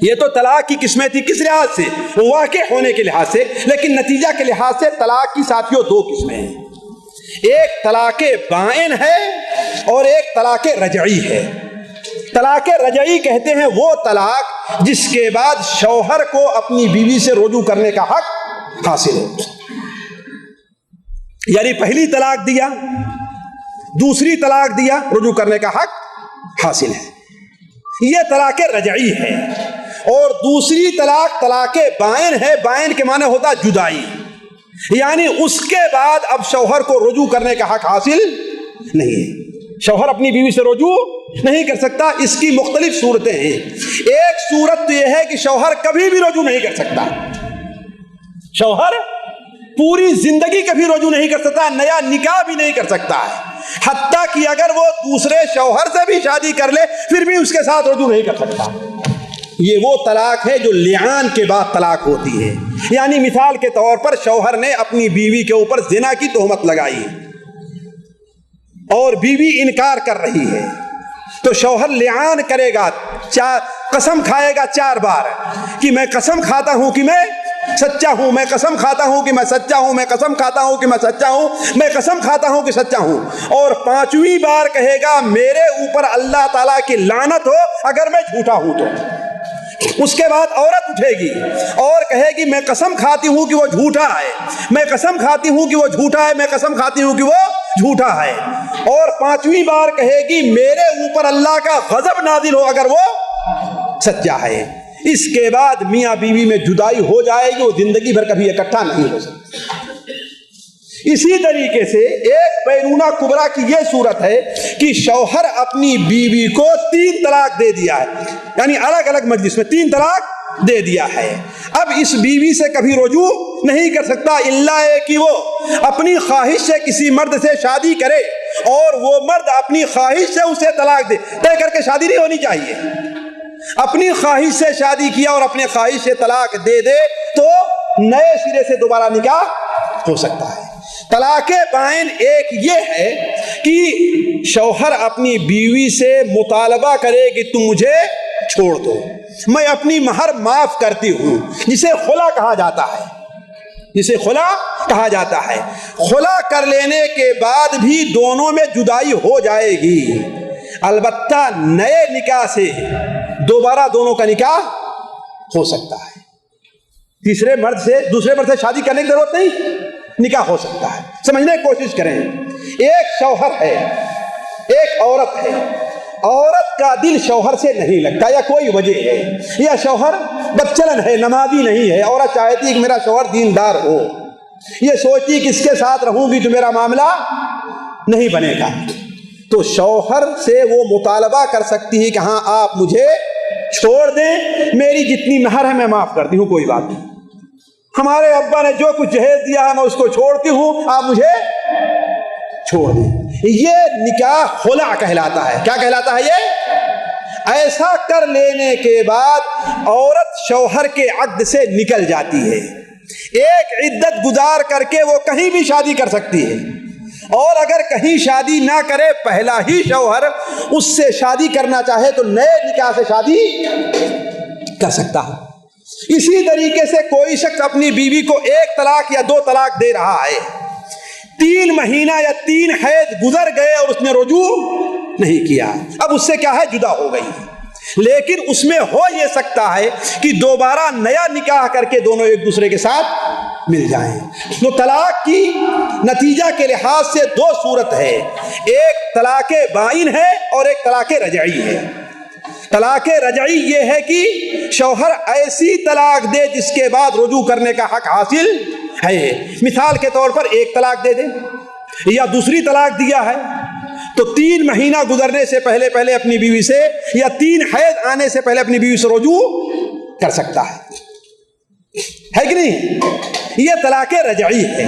یہ تو طلاق کی قسمیں تھی کس لحاظ سے؟ واقع ہونے کے لحاظ سے، لیکن نتیجہ کے لحاظ سے طلاق کی ساتھیوں 2 قسمیں ہیں، ایک طلاق بائن ہے اور ایک طلاق رجعی ہے۔ طلاق رجعی کہتے ہیں وہ طلاق جس کے بعد شوہر کو اپنی بیوی سے رجوع کرنے کا حق حاصل ہو، یعنی پہلی طلاق دیا، دوسری طلاق دیا، رجوع کرنے کا حق حاصل ہے، یہ طلاق رجعی ہے۔ اور دوسری طلاق طلاق بائن ہے، بائن کے معنی ہوتا جدائی، یعنی اس کے بعد اب شوہر کو رجوع کرنے کا حق حاصل نہیں ہے، شوہر اپنی بیوی سے رجوع نہیں کر سکتا۔ اس کی مختلف صورتیں ہیں، ایک صورت تو یہ ہے کہ شوہر کبھی بھی رجوع نہیں کر سکتا، شوہر پوری زندگی کبھی رجوع نہیں کر سکتا، نیا نکاح بھی نہیں کر سکتا ہے، حتیٰ کہ اگر وہ دوسرے شوہر سے بھی شادی کر لے پھر بھی اس کے ساتھ رجوع نہیں کر سکتا۔ یہ وہ طلاق ہے جو لعان کے بعد طلاق ہوتی ہے، یعنی مثال کے طور پر شوہر نے اپنی بیوی کے اوپر زنا کی تہمت لگائی اور بیوی انکار کر رہی ہے، تو شوہر لعان کرے گا، قسم کھائے گا 4 بار کہ میں قسم کھاتا ہوں کہ میں سچا ہوں، میں قسم کھاتا ہوں کہ میں سچا ہوں، میں قسم کھاتا ہوں کہ میں سچا ہوں، میں قسم کھاتا ہوں کہ سچا ہوں، اور 5ویں بار کہے گا میرے اوپر اللہ تعالیٰ کی لعنت ہو اگر میں جھوٹا ہوں تو۔ اس کے بعد عورت اٹھے گی اور کہے گی میں قسم کھاتی ہوں کہ وہ جھوٹا ہے، میں قسم کھاتی ہوں کہ وہ جھوٹا ہے، میں قسم کھاتی ہوں کہ وہ جھوٹا ہے، اور 5ویں بار کہے گی میرے اوپر اللہ کا غضب نازل ہو اگر وہ سچا ہے۔ اس کے بعد میاں بیوی میں جدائی ہو جائے گی، وہ زندگی بھر کبھی اکٹھا نہیں ہو سکتے۔ اسی طریقے سے ایک بیرونہ کبریٰ کی یہ صورت ہے کہ شوہر اپنی بیوی کو 3 طلاق دے دیا ہے، یعنی الگ الگ مجلس میں 3 طلاق دے دیا ہے، اب اس بیوی سے کبھی رجوع نہیں کر سکتا الا کہ وہ اپنی خواہش سے کسی مرد سے شادی کرے اور وہ مرد اپنی خواہش سے اسے طلاق دے، طے کر کے شادی نہیں ہونی چاہیے، اپنی خواہش سے شادی کیا اور اپنے خواہش سے طلاق دے دے تو نئے سرے سے دوبارہ نکاح ہو سکتا ہے۔ طلاق بائن ایک یہ ہے کہ شوہر اپنی بیوی سے مطالبہ کرے کہ تم مجھے چھوڑ دو، میں اپنی مہر معاف کرتی ہوں، جسے خلا کہا جاتا ہے، جسے خلا کہا جاتا ہے۔ خلا کر لینے کے بعد بھی دونوں میں جدائی ہو جائے گی، البتہ نئے نکاح سے دوبارہ دونوں کا نکاح ہو سکتا ہے، دوسرے مرد سے شادی کرنے کی ضرورت نہیں، نکاح ہو سکتا ہے۔ سمجھنے کی کوشش کریں، ایک شوہر ہے، ایک عورت ہے، عورت کا دل شوہر سے نہیں لگتا یا کوئی وجہ ہے، یا شوہر بدچلن ہے، نمازی نہیں ہے، عورت چاہتی ہے کہ میرا شوہر دیندار ہو، یہ سوچتی کہ اس کے ساتھ رہوں گی تو میرا معاملہ نہیں بنے گا، تو شوہر سے وہ مطالبہ کر سکتی ہے کہ ہاں آپ مجھے چھوڑ دیں، میری جتنی مہر ہے میں معاف کرتی ہوں، کوئی بات نہیں، ہمارے ابا نے جو کچھ جہیز دیا ہے میں اس کو چھوڑتی ہوں، آپ مجھے چھوڑ دیں۔ یہ نکاح خلع کہلاتا ہے۔ کیا کہلاتا ہے یہ؟ ایسا کر لینے کے بعد عورت شوہر کے عقد سے نکل جاتی ہے، ایک عدت گزار کر کے وہ کہیں بھی شادی کر سکتی ہے، اور اگر کہیں شادی نہ کرے، پہلا ہی شوہر اس سے شادی کرنا چاہے تو نئے نکاح سے شادی کر سکتا ہے۔ اسی طریقے سے کوئی شخص اپنی بیوی کو 1 طلاق یا 2 طلاق دے رہا ہے، 3 مہینہ یا 3 حیض گزر گئے اور اس نے رجوع نہیں کیا، اب اس سے کیا ہے؟ جدا ہو گئی، لیکن اس میں ہو یہ سکتا ہے کہ دوبارہ نیا نکاح کر کے دونوں ایک دوسرے کے ساتھ مل جائیں۔ تو طلاق کی نتیجہ کے لحاظ سے 2 صورت ہے، ایک طلاق بائن ہے اور ایک طلاق رجعی ہے۔ طلاق رجعی یہ ہے کہ شوہر ایسی طلاق دے جس کے بعد رجوع کرنے کا حق حاصل ہے، مثال کے طور پر 1 طلاق دے دے یا دوسری طلاق دیا ہے تو 3 مہینہ گزرنے سے پہلے اپنی بیوی سے یا 3 حیض آنے سے پہلے اپنی بیوی سے رجوع کر سکتا ہے کہ نہیں؟ یہ طلاق رجعی ہے۔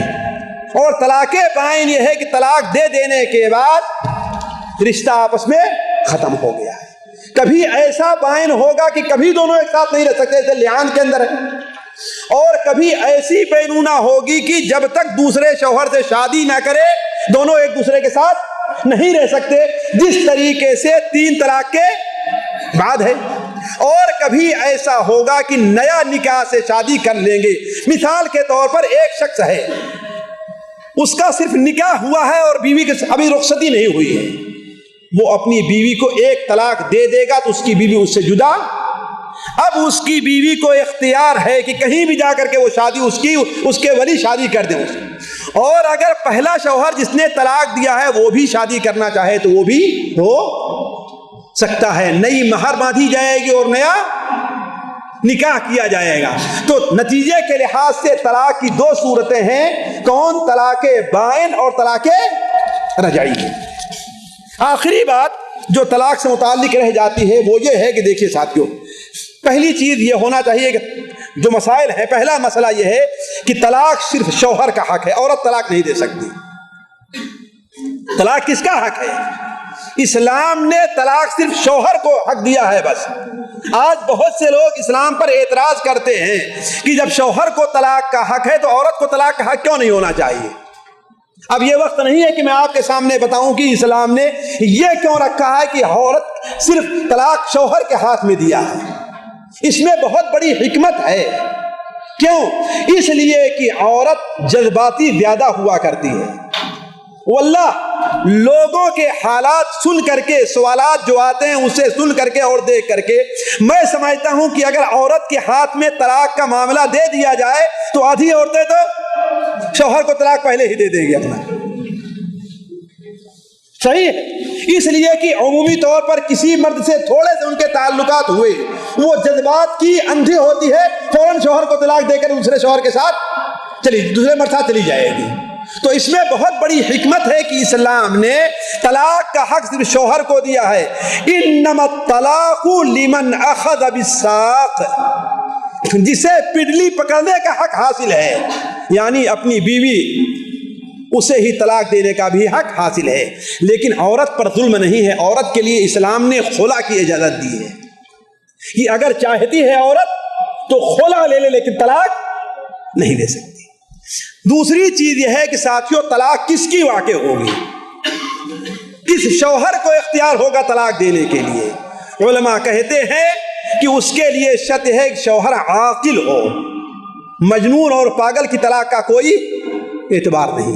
اور طلاق بائن یہ ہے کہ طلاق دے دینے کے بعد رشتہ آپس میں ختم ہو گیا ہے۔ کبھی ایسا بائن ہوگا کہ کبھی دونوں ایک ساتھ نہیں رہ سکتے، جیسے لعان کے اندر ہے، اور کبھی ایسی بینونہ ہوگی کہ جب تک دوسرے شوہر سے شادی نہ کرے دونوں ایک دوسرے کے ساتھ نہیں رہ سکتے، جس طریقے سے 3 طلاق کے بعد ہے۔ اور کبھی ایسا ہوگا کہ نیا نکاح سے شادی کر لیں گے، مثال کے طور پر ایک شخص ہے، اس کا صرف نکاح ہوا ہے اور بیوی کے ابھی رخصتی نہیں ہوئی ہے، وہ اپنی بیوی کو 1 طلاق دے دے گا تو اس کی بیوی اس سے جدا، اب اس کی بیوی کو اختیار ہے کہ کہیں بھی جا کر کے وہ شادی اس کے ولی شادی کر دیں اسے، اور اگر پہلا شوہر جس نے طلاق دیا ہے وہ بھی شادی کرنا چاہے تو وہ بھی ہو سکتا ہے، نئی مہر باندھی جائے گی اور نیا نکاح کیا جائے گا۔ تو نتیجے کے لحاظ سے طلاق کی 2 صورتیں ہیں، کون؟ طلاق بائن اور طلاق رجعی۔ آخری بات جو طلاق سے متعلق رہ جاتی ہے وہ یہ ہے کہ دیکھیے ساتھیوں، پہلی چیز یہ ہونا چاہیے کہ جو مسائل ہیں، پہلا مسئلہ یہ ہے کہ طلاق صرف شوہر کا حق ہے، عورت طلاق نہیں دے سکتی۔ طلاق کس کا حق ہے؟ اسلام نے طلاق صرف شوہر کو حق دیا ہے بس۔ آج بہت سے لوگ اسلام پر اعتراض کرتے ہیں کہ جب شوہر کو طلاق کا حق ہے تو عورت کو طلاق کا حق کیوں نہیں ہونا چاہیے؟ اب یہ وقت نہیں ہے کہ میں آپ کے سامنے بتاؤں کہ اسلام نے یہ کیوں رکھا ہے کہ عورت صرف طلاق شوہر کے ہاتھ میں دیا ہے۔ اس میں بہت بڑی حکمت ہے۔ کیوں؟ اس لیے کہ عورت جذباتی زیادہ ہوا کرتی ہے، واللہ لوگوں کے حالات سن کر کے، سوالات جو آتے ہیں اسے سن کر کے اور دیکھ کر کے میں سمجھتا ہوں کہ اگر عورت کے ہاتھ میں طلاق کا معاملہ دے دیا جائے تو آدھی عورتیں تو شوہر کو طلاق پہلے ہی دے دیں گی اپنا۔ صحیح ہے، اس لیے کہ عمومی طور پر کسی مرد سے تھوڑے سے ان کے تعلقات ہوئے، وہ جذبات کی اندھی ہوتی ہے، فوراً شوہر کو طلاق دے کر دوسرے شوہر کے ساتھ دوسرے مرد ساتھ چلی جائے گی۔ تو اس میں بہت بڑی حکمت ہے کہ اسلام نے طلاق کا حق صرف شوہر کو دیا ہے۔ انما الطلاق لمن اخذ بالساق، جسے پڈلی پکڑنے کا حق حاصل ہے، یعنی اپنی بیوی اسے ہی طلاق دینے کا بھی حق حاصل ہے، لیکن عورت پر ظلم نہیں ہے۔ عورت کے لیے اسلام نے خلع کی اجازت دی ہے کہ اگر چاہتی ہے عورت تو خلع لے لے، لیکن طلاق نہیں دے سکتی۔ دوسری چیز یہ ہے کہ ساتھیوں، طلاق کس کی واقع ہوگی؟ کس شوہر کو اختیار ہوگا طلاق دینے کے لیے؟ علماء کہتے ہیں کہ اس کے لیے شرط ہے کہ شوہر عاقل ہو، مجنون اور پاگل کی طلاق کا کوئی اعتبار نہیں،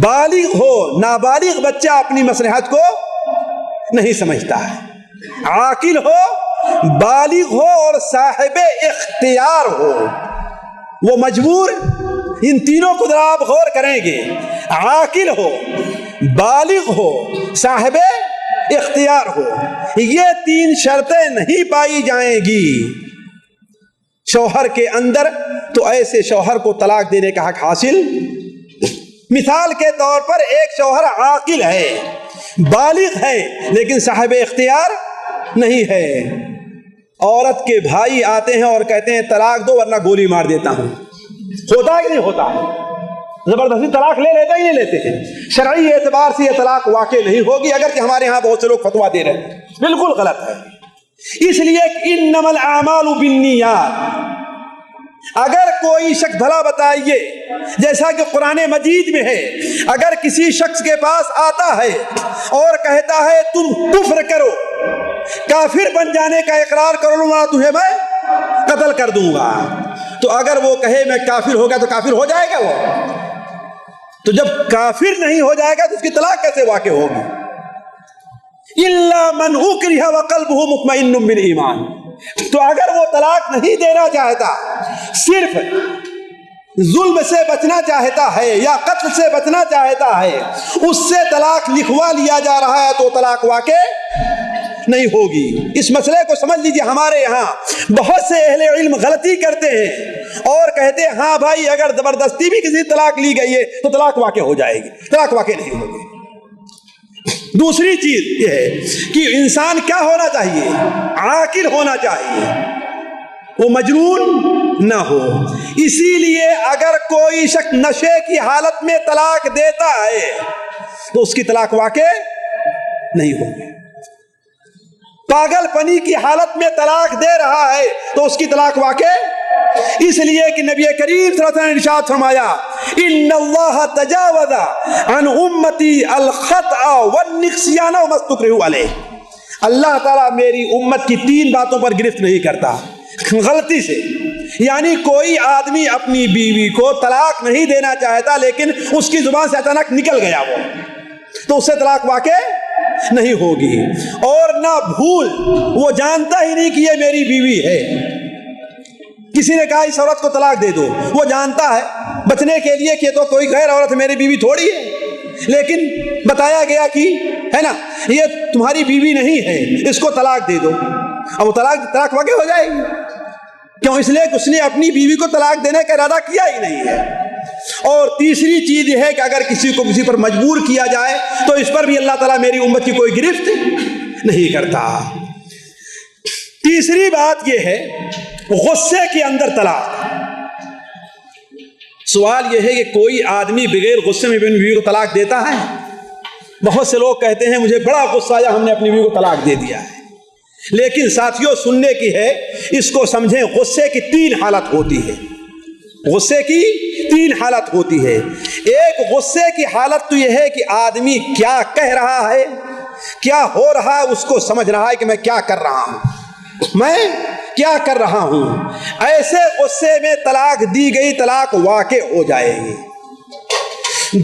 بالغ ہو، نابالغ بچہ اپنی مصلحت کو نہیں سمجھتا ہے، عاقل ہو، بالغ ہو اور صاحب اختیار ہو، وہ مجبور، ان تینوں کو ذرا آپ غور کریں گے، عاقل ہو، بالغ ہو، صاحب اختیار ہو، یہ 3 شرطیں نہیں پائی جائیں گی شوہر کے اندر تو ایسے شوہر کو طلاق دینے کا حق حاصل مثال کے طور پر ایک شوہر عاقل ہے، بالغ ہے، لیکن صاحب اختیار نہیں ہے۔ عورت کے بھائی آتے ہیں اور کہتے ہیں طلاق دو ورنہ گولی مار دیتا ہوں، ہوتا ہے کہ نہیں ہوتا ہے؟ زبردستی طلاق لے لیتے ہی نہیں لیتے ہیں۔ شرعی اعتبار سے یہ طلاق واقع نہیں ہوگی، اگرچہ ہمارے ہاں بہت سے لوگ فتویٰ دے رہے ہیں، بالکل غلط ہے۔ اس لیے انما الاعمال بالنیات، اگر کوئی شخص بھلا بتائیے، جیسا کہ قرآن مجید میں ہے، اگر کسی شخص کے پاس آتا ہے اور کہتا ہے تم کفر کرو، کافر بن جانے کا اقرار کرو ورنہ تمہیں میں قتل کر دوں گا، تو اگر وہ کہے میں کافر ہو گیا تو کافر ہو جائے گا وہ؟ تو جب کافر نہیں ہو جائے گا تو اس کی طلاق کیسے واقع ہوگی؟ الا من اکرہ وقلبہ مطمئن بالایمان، تو اگر وہ طلاق نہیں دینا چاہتا، صرف ظلم سے بچنا چاہتا ہے یا قتل سے بچنا چاہتا ہے، اس سے طلاق لکھوا لیا جا رہا ہے تو طلاق واقع نہیں ہوگی۔ اس مسئلے کو سمجھ لیجیے، ہمارے یہاں بہت سے اہل علم غلطی کرتے ہیں اور کہتے ہیں ہاں بھائی اگر زبردستی بھی کسی طلاق لی گئی ہے تو طلاق واقع ہو جائے گی، طلاق واقع نہیں ہوگی۔ دوسری چیز یہ ہے کہ انسان کیا ہونا چاہیے؟ عاقل ہونا چاہیے، وہ مجنون نہ ہو۔ اسی لیے اگر کوئی شخص نشے کی حالت میں طلاق دیتا ہے تو اس کی طلاق واقع نہیں ہوگی۔ پاگل پنی کی حالت میں طلاق دے رہا ہے تو اس کی طلاق واقع، اس لیے کہ نبی کریم صلی اللہ علیہ وسلم نے ارشاد فرمایا ان اللہ تجاوز عن امتی الخطأ والنسیان وما استکرہوا علیہ، اللہ تعالیٰ میری امت کی 3 باتوں پر گرفت نہیں کرتا غلطی سے، یعنی کوئی آدمی اپنی بیوی کو طلاق نہیں دینا چاہتا لیکن اس کی زبان سے اچانک نکل گیا وہ، تو اس سے طلاق واقع نہیں ہوگی۔ اور نہ بھول، وہ جانتا ہی نہیں کہ یہ میری بیوی ہے، کسی نے کہا اس عورت کو طلاق دے دو، وہ جانتا ہے بچنے کے لیے کہ تو کوئی غیر عورت میری بیوی تھوڑی ہے، لیکن بتایا گیا کہ ہے نا یہ تمہاری بیوی نہیں ہے، اس کو طلاق دے دو، اب وہ طلاق واقع ہو جائے گی۔ کیوں؟ اس لیے کہ اس نے اپنی بیوی کو طلاق دینے کا ارادہ کیا ہی نہیں ہے۔ اور تیسری چیز یہ ہے کہ اگر کسی کو کسی پر مجبور کیا جائے تو اس پر بھی اللہ تعالیٰ میری امت کی کوئی گرفت نہیں کرتا۔ تیسری بات یہ ہے غصے کے اندر طلاق۔ سوال یہ ہے کہ کوئی آدمی بغیر غصے میں اپنی بیوی کو طلاق دیتا ہے؟ بہت سے لوگ کہتے ہیں مجھے بڑا غصہ آیا ہم نے اپنی بیوی کو طلاق دے دیا ہے، لیکن ساتھیوں سننے کی ہے، اس کو سمجھیں، غصے کی 3 حالت ہوتی ہے، غصے کی 3 حالت ہوتی ہے۔ ایک غصے کی حالت تو یہ ہے کہ آدمی کیا کہہ رہا ہے، کیا ہو رہا ہے، اس کو سمجھ رہا ہے کہ میں کیا کر رہا ہوں، میں کیا کر رہا ہوں، ایسے غصے میں طلاق دی گئی طلاق واقع ہو جائے گی۔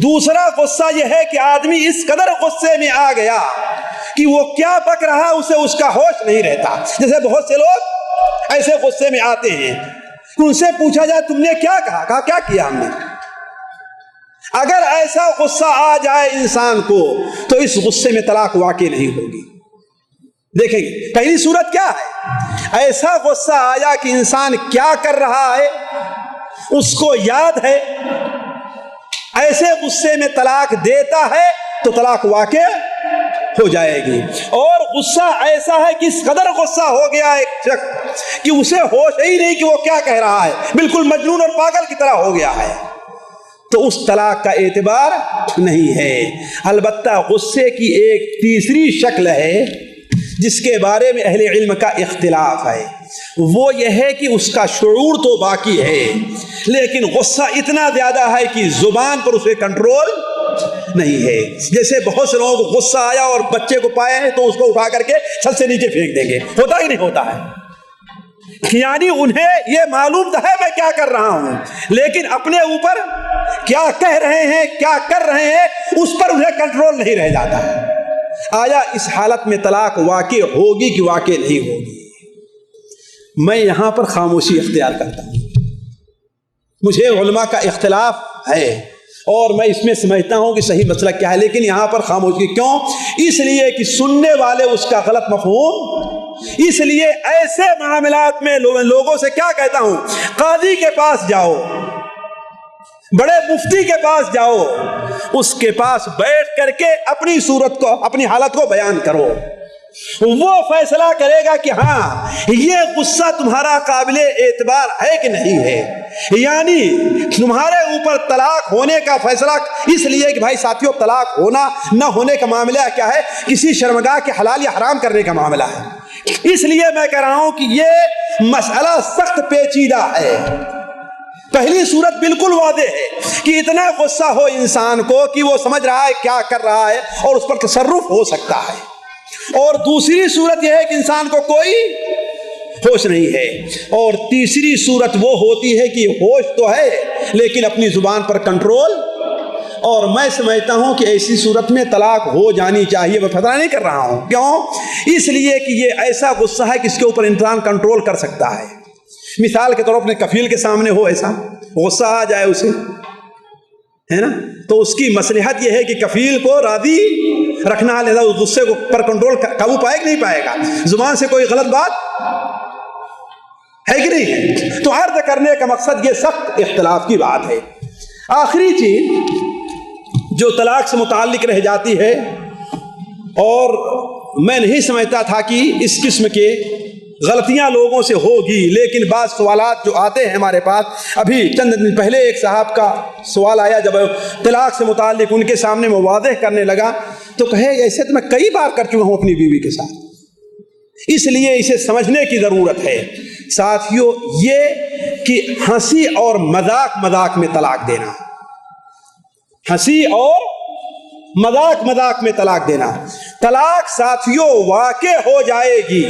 دوسرا غصہ یہ ہے کہ آدمی اس قدر غصے میں آ گیا کہ وہ کیا بک رہا اسے اس کا ہوش نہیں رہتا، جیسے بہت سے لوگ ایسے غصے میں آتے ہیں کہ ان سے پوچھا جائے تم نے کیا کہا کیا کیا ہم نے۔ اگر ایسا غصہ آ جائے انسان کو تو اس غصے میں طلاق واقع نہیں ہوگی۔ دیکھیں گے پہلی صورت کیا ہے، ایسا غصہ آیا کہ انسان کیا کر رہا ہے اس کو یاد ہے، ایسے غصے میں طلاق دیتا ہے تو طلاق واقع ہو جائے گی۔ اور غصہ ایسا ہے کہ اس قدر غصہ ہو گیا ایک شخص کہ اسے ہوش ہی نہیں کہ وہ کیا کہہ رہا ہے، بالکل مجنون اور پاگل کی طرح ہو گیا ہے، تو اس طلاق کا اعتبار نہیں ہے۔ البتہ غصے کی ایک تیسری شکل ہے جس کے بارے میں اہل علم کا اختلاف ہے، وہ یہ ہے کہ اس کا شعور تو باقی ہے لیکن غصہ اتنا زیادہ ہے کہ زبان پر اسے کنٹرول نہیں ہے۔ جیسے بہت سے لوگوں کو غصہ آیا اور بچے کو پائے ہیں تو اس کو اٹھا کر کے چھت سے نیچے پھینک دیں گے، ہوتا ہی نہیں ہوتا ہے، یعنی انہیں یہ معلوم ہے میں کیا کر رہا ہوں لیکن اپنے اوپر کیا کہہ رہے ہیں کیا کر رہے ہیں اس پر انہیں کنٹرول نہیں رہ جاتا ہے۔ آیا اس حالت میں طلاق واقع ہوگی کہ واقع نہیں ہوگی؟ میں یہاں پر خاموشی اختیار کرتا ہوں، مجھے علماء کا اختلاف ہے اور میں اس میں سمجھتا ہوں کہ صحیح مسئلہ کیا ہے، لیکن یہاں پر خاموشی کیوں؟ اس لیے کہ سننے والے اس کا غلط مفہوم، اس لیے ایسے معاملات میں لوگوں سے کیا کہتا ہوں، قاضی کے پاس جاؤ، بڑے مفتی کے پاس جاؤ، اس کے پاس بیٹھ کر کے اپنی صورت کو، اپنی حالت کو بیان کرو، وہ فیصلہ کرے گا کہ ہاں یہ غصہ تمہارا قابل اعتبار ہے کہ نہیں ہے۔ یعنی تمہارے اوپر طلاق ہونے کا فیصلہ اس لیے کہ بھائی ساتھیوں، طلاق ہونا نہ ہونے کا معاملہ کیا ہے؟ کسی شرمگاہ کے حلال یا حرام کرنے کا معاملہ ہے۔ اس لیے میں کہہ رہا ہوں کہ یہ مسئلہ سخت پیچیدہ ہے۔ پہلی صورت بالکل واضح ہے کہ اتنا غصہ ہو انسان کو کہ وہ سمجھ رہا ہے کیا کر رہا ہے اور اس پر تصرف ہو سکتا ہے، اور دوسری صورت یہ ہے کہ انسان کو کوئی ہوش نہیں ہے، اور تیسری صورت وہ ہوتی ہے کہ ہوش تو ہے لیکن اپنی زبان پر کنٹرول۔ اور میں سمجھتا ہوں کہ ایسی صورت میں طلاق ہو جانی چاہیے۔ میں فیصلہ نہیں کر رہا ہوں، کیوں؟ اس لیے کہ یہ ایسا غصہ ہے کہ اس کے اوپر انسان کنٹرول کر سکتا ہے۔ مثال کے طور پر اپنے کفیل کے سامنے ہو، ایسا غصہ آ جائے اسے، ہے نا، تو اس کی مصلحت یہ ہے کہ کفیل کو راضی رکھنا، لہذا اس غصے کو پر کنٹرول قابو پائے کہ نہیں پائے گا؟ زبان سے کوئی غلط بات ہے کہ نہیں ہے؟ تو عرض کرنے کا مقصد یہ سخت اختلاف کی بات ہے۔ آخری چیز جو طلاق سے متعلق رہ جاتی ہے، اور میں نہیں سمجھتا تھا کہ اس قسم کے غلطیاں لوگوں سے ہوگی، لیکن بعض سوالات جو آتے ہیں ہمارے پاس، ابھی چند دن پہلے ایک صاحب کا سوال آیا جب طلاق سے متعلق ان کے سامنے میں واضح کرنے لگا تو کہے ایسے تو میں کئی بار کر چکا ہوں اپنی بیوی کے ساتھ، اس لیے اسے سمجھنے کی ضرورت ہے۔ ساتھیوں، یہ کہ ہنسی اور مذاق میں طلاق دینا، ہنسی اور مذاق میں طلاق دینا، طلاق ساتھیوں واقع ہو جائے گی۔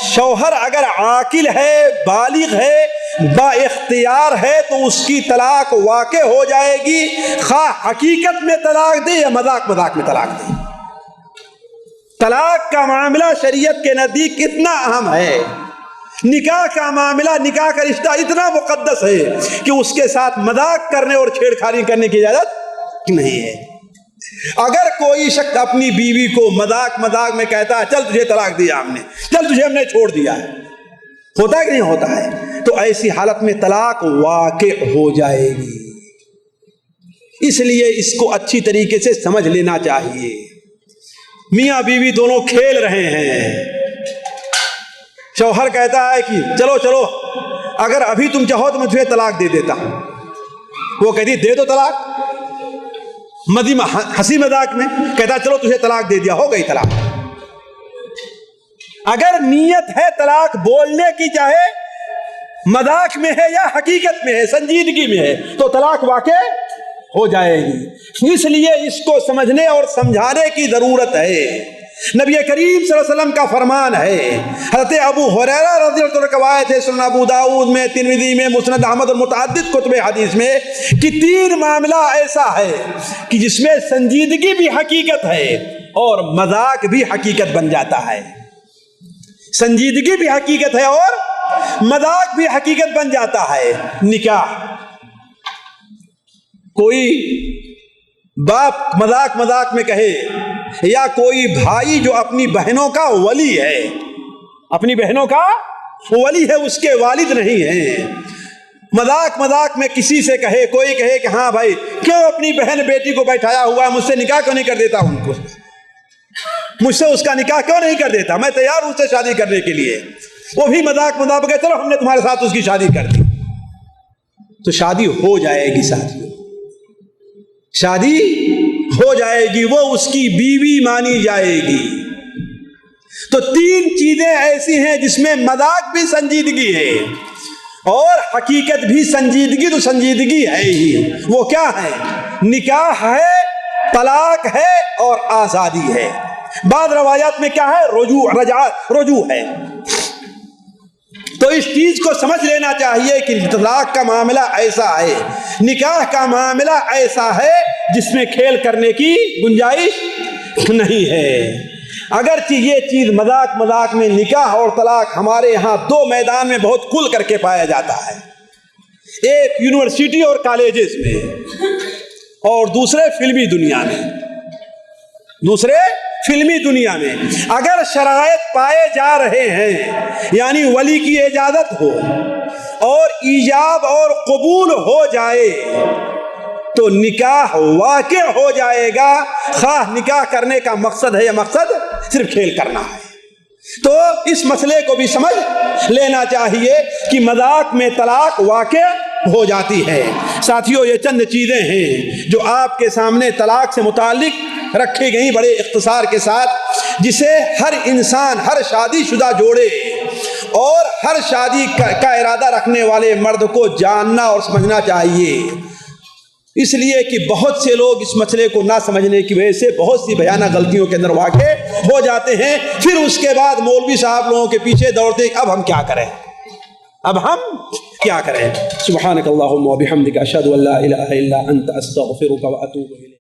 شوہر اگر عاقل ہے، بالغ ہے، با اختیار ہے تو اس کی طلاق واقع ہو جائے گی، خواہ حقیقت میں طلاق دے یا مذاق میں طلاق دے۔ طلاق کا معاملہ شریعت کے نزدیک اتنا اہم ہے، نکاح کا معاملہ، نکاح کا رشتہ اتنا مقدس ہے کہ اس کے ساتھ مذاق کرنے اور چھیڑ خانی کرنے کی اجازت نہیں ہے۔ اگر کوئی شخص اپنی بیوی کو مذاق میں کہتا ہے چل تجھے طلاق دیا ہم نے، چل تجھے ہم نے چھوڑ دیا ہے، ہوتا ہے کہ نہیں ہوتا ہے؟ تو ایسی حالت میں طلاق واقع ہو جائے گی۔ اس لیے اس کو اچھی طریقے سے سمجھ لینا چاہیے۔ میاں بیوی دونوں کھیل رہے ہیں، شوہر کہتا ہے کہ چلو اگر ابھی تم چاہو تو میں تجھے طلاق دے دیتا ہوں، وہ کہتی دے دو طلاق، ہنسی مذاق میں کہتا چلو تجھے طلاق دے دیا، ہو گئی طلاق۔ اگر نیت ہے طلاق بولنے کی، چاہے مذاق میں ہے یا حقیقت میں ہے، سنجیدگی میں ہے، تو طلاق واقع ہو جائے گی۔ اس لیے اس کو سمجھنے اور سمجھانے کی ضرورت ہے۔ نبی کریم صلی اللہ علیہ وسلم کا فرمان ہے، حضرت ابو ہریرہ رضی اللہ عنہ روایت ہے سنن ابو داؤد میں، ترمذی میں، مسند احمد اور متعدد کتب حدیث میں، کہ 3 معاملہ ایسا ہے کہ جس میں سنجیدگی بھی حقیقت ہے اور مذاق بھی حقیقت بن جاتا ہے۔ سنجیدگی بھی حقیقت ہے اور مذاق بھی حقیقت بن جاتا ہے۔ نکاح، کوئی باپ مذاق میں کہے، یا کوئی بھائی جو اپنی بہنوں کا ولی ہے، اپنی بہنوں کا ولی ہے، اس کے والد نہیں ہیں، مذاق میں کسی سے کہے، کوئی کہے کہ ہاں بھائی کیوں اپنی بہن بیٹی کو بیٹھایا ہوا ہے، مجھ سے نکاح کیوں نہیں کر دیتا، ان کو مجھ سے اس کا نکاح کیوں نہیں کر دیتا، میں تیار ہوں اس سے شادی کرنے کے لیے، وہ بھی مذاق کہ چلو ہم نے تمہارے ساتھ اس کی شادی کر دی، تو شادی ہو جائے گی ساتھیوں، شادی ہو جائے گی، وہ اس کی بیوی مانی جائے گی۔ تو 3 چیزیں ایسی ہیں جس میں مذاق بھی سنجیدگی ہے اور حقیقت بھی سنجیدگی، تو سنجیدگی ہے ہی، وہ کیا ہے؟ نکاح ہے، طلاق ہے اور آزادی ہے۔ بعض روایات میں کیا ہے؟ رجوع ہے۔ تو اس چیز کو سمجھ لینا چاہیے کہ طلاق کا معاملہ ایسا ہے، نکاح کا معاملہ ایسا ہے جس میں کھیل کرنے کی گنجائش نہیں ہے۔ اگرچہ یہ چیز مذاق میں نکاح اور طلاق ہمارے ہاں 2 میدان میں بہت کھل کر کے پایا جاتا ہے، ایک یونیورسٹی اور کالجز میں، اور دوسرے فلمی دنیا میں اگر شرائط پائے جا رہے ہیں، یعنی ولی کی اجازت ہو اور ایجاب اور قبول ہو جائے تو نکاح واقع ہو جائے گا، خواہ نکاح کرنے کا مقصد ہے یا مقصد صرف کھیل کرنا ہے۔ تو اس مسئلے کو بھی سمجھ لینا چاہیے کہ مذاق میں طلاق واقع ہو جاتی ہے۔ ساتھیوں، یہ چند چیزیں ہیں جو آپ کے سامنے طلاق سے متعلق رکھی گئی بڑے اختصار کے ساتھ، جسے ہر انسان، ہر شادی شدہ جوڑے اور ہر شادی کا ارادہ رکھنے والے مرد کو جاننا اور سمجھنا چاہیے، اس لیے کہ بہت سے لوگ اس مسئلے کو نہ سمجھنے کی وجہ سے بہت سی بھیانک غلطیوں کے اندر واقع ہو جاتے ہیں، پھر اس کے بعد مولوی صاحب لوگوں کے پیچھے دوڑتے اب ہم کیا کریں، اب ہم کیا کریں۔ سبحانک اللہم و بحمدک، اشہد ان لا الہ الا انت، استغفرک و اتوب الیک۔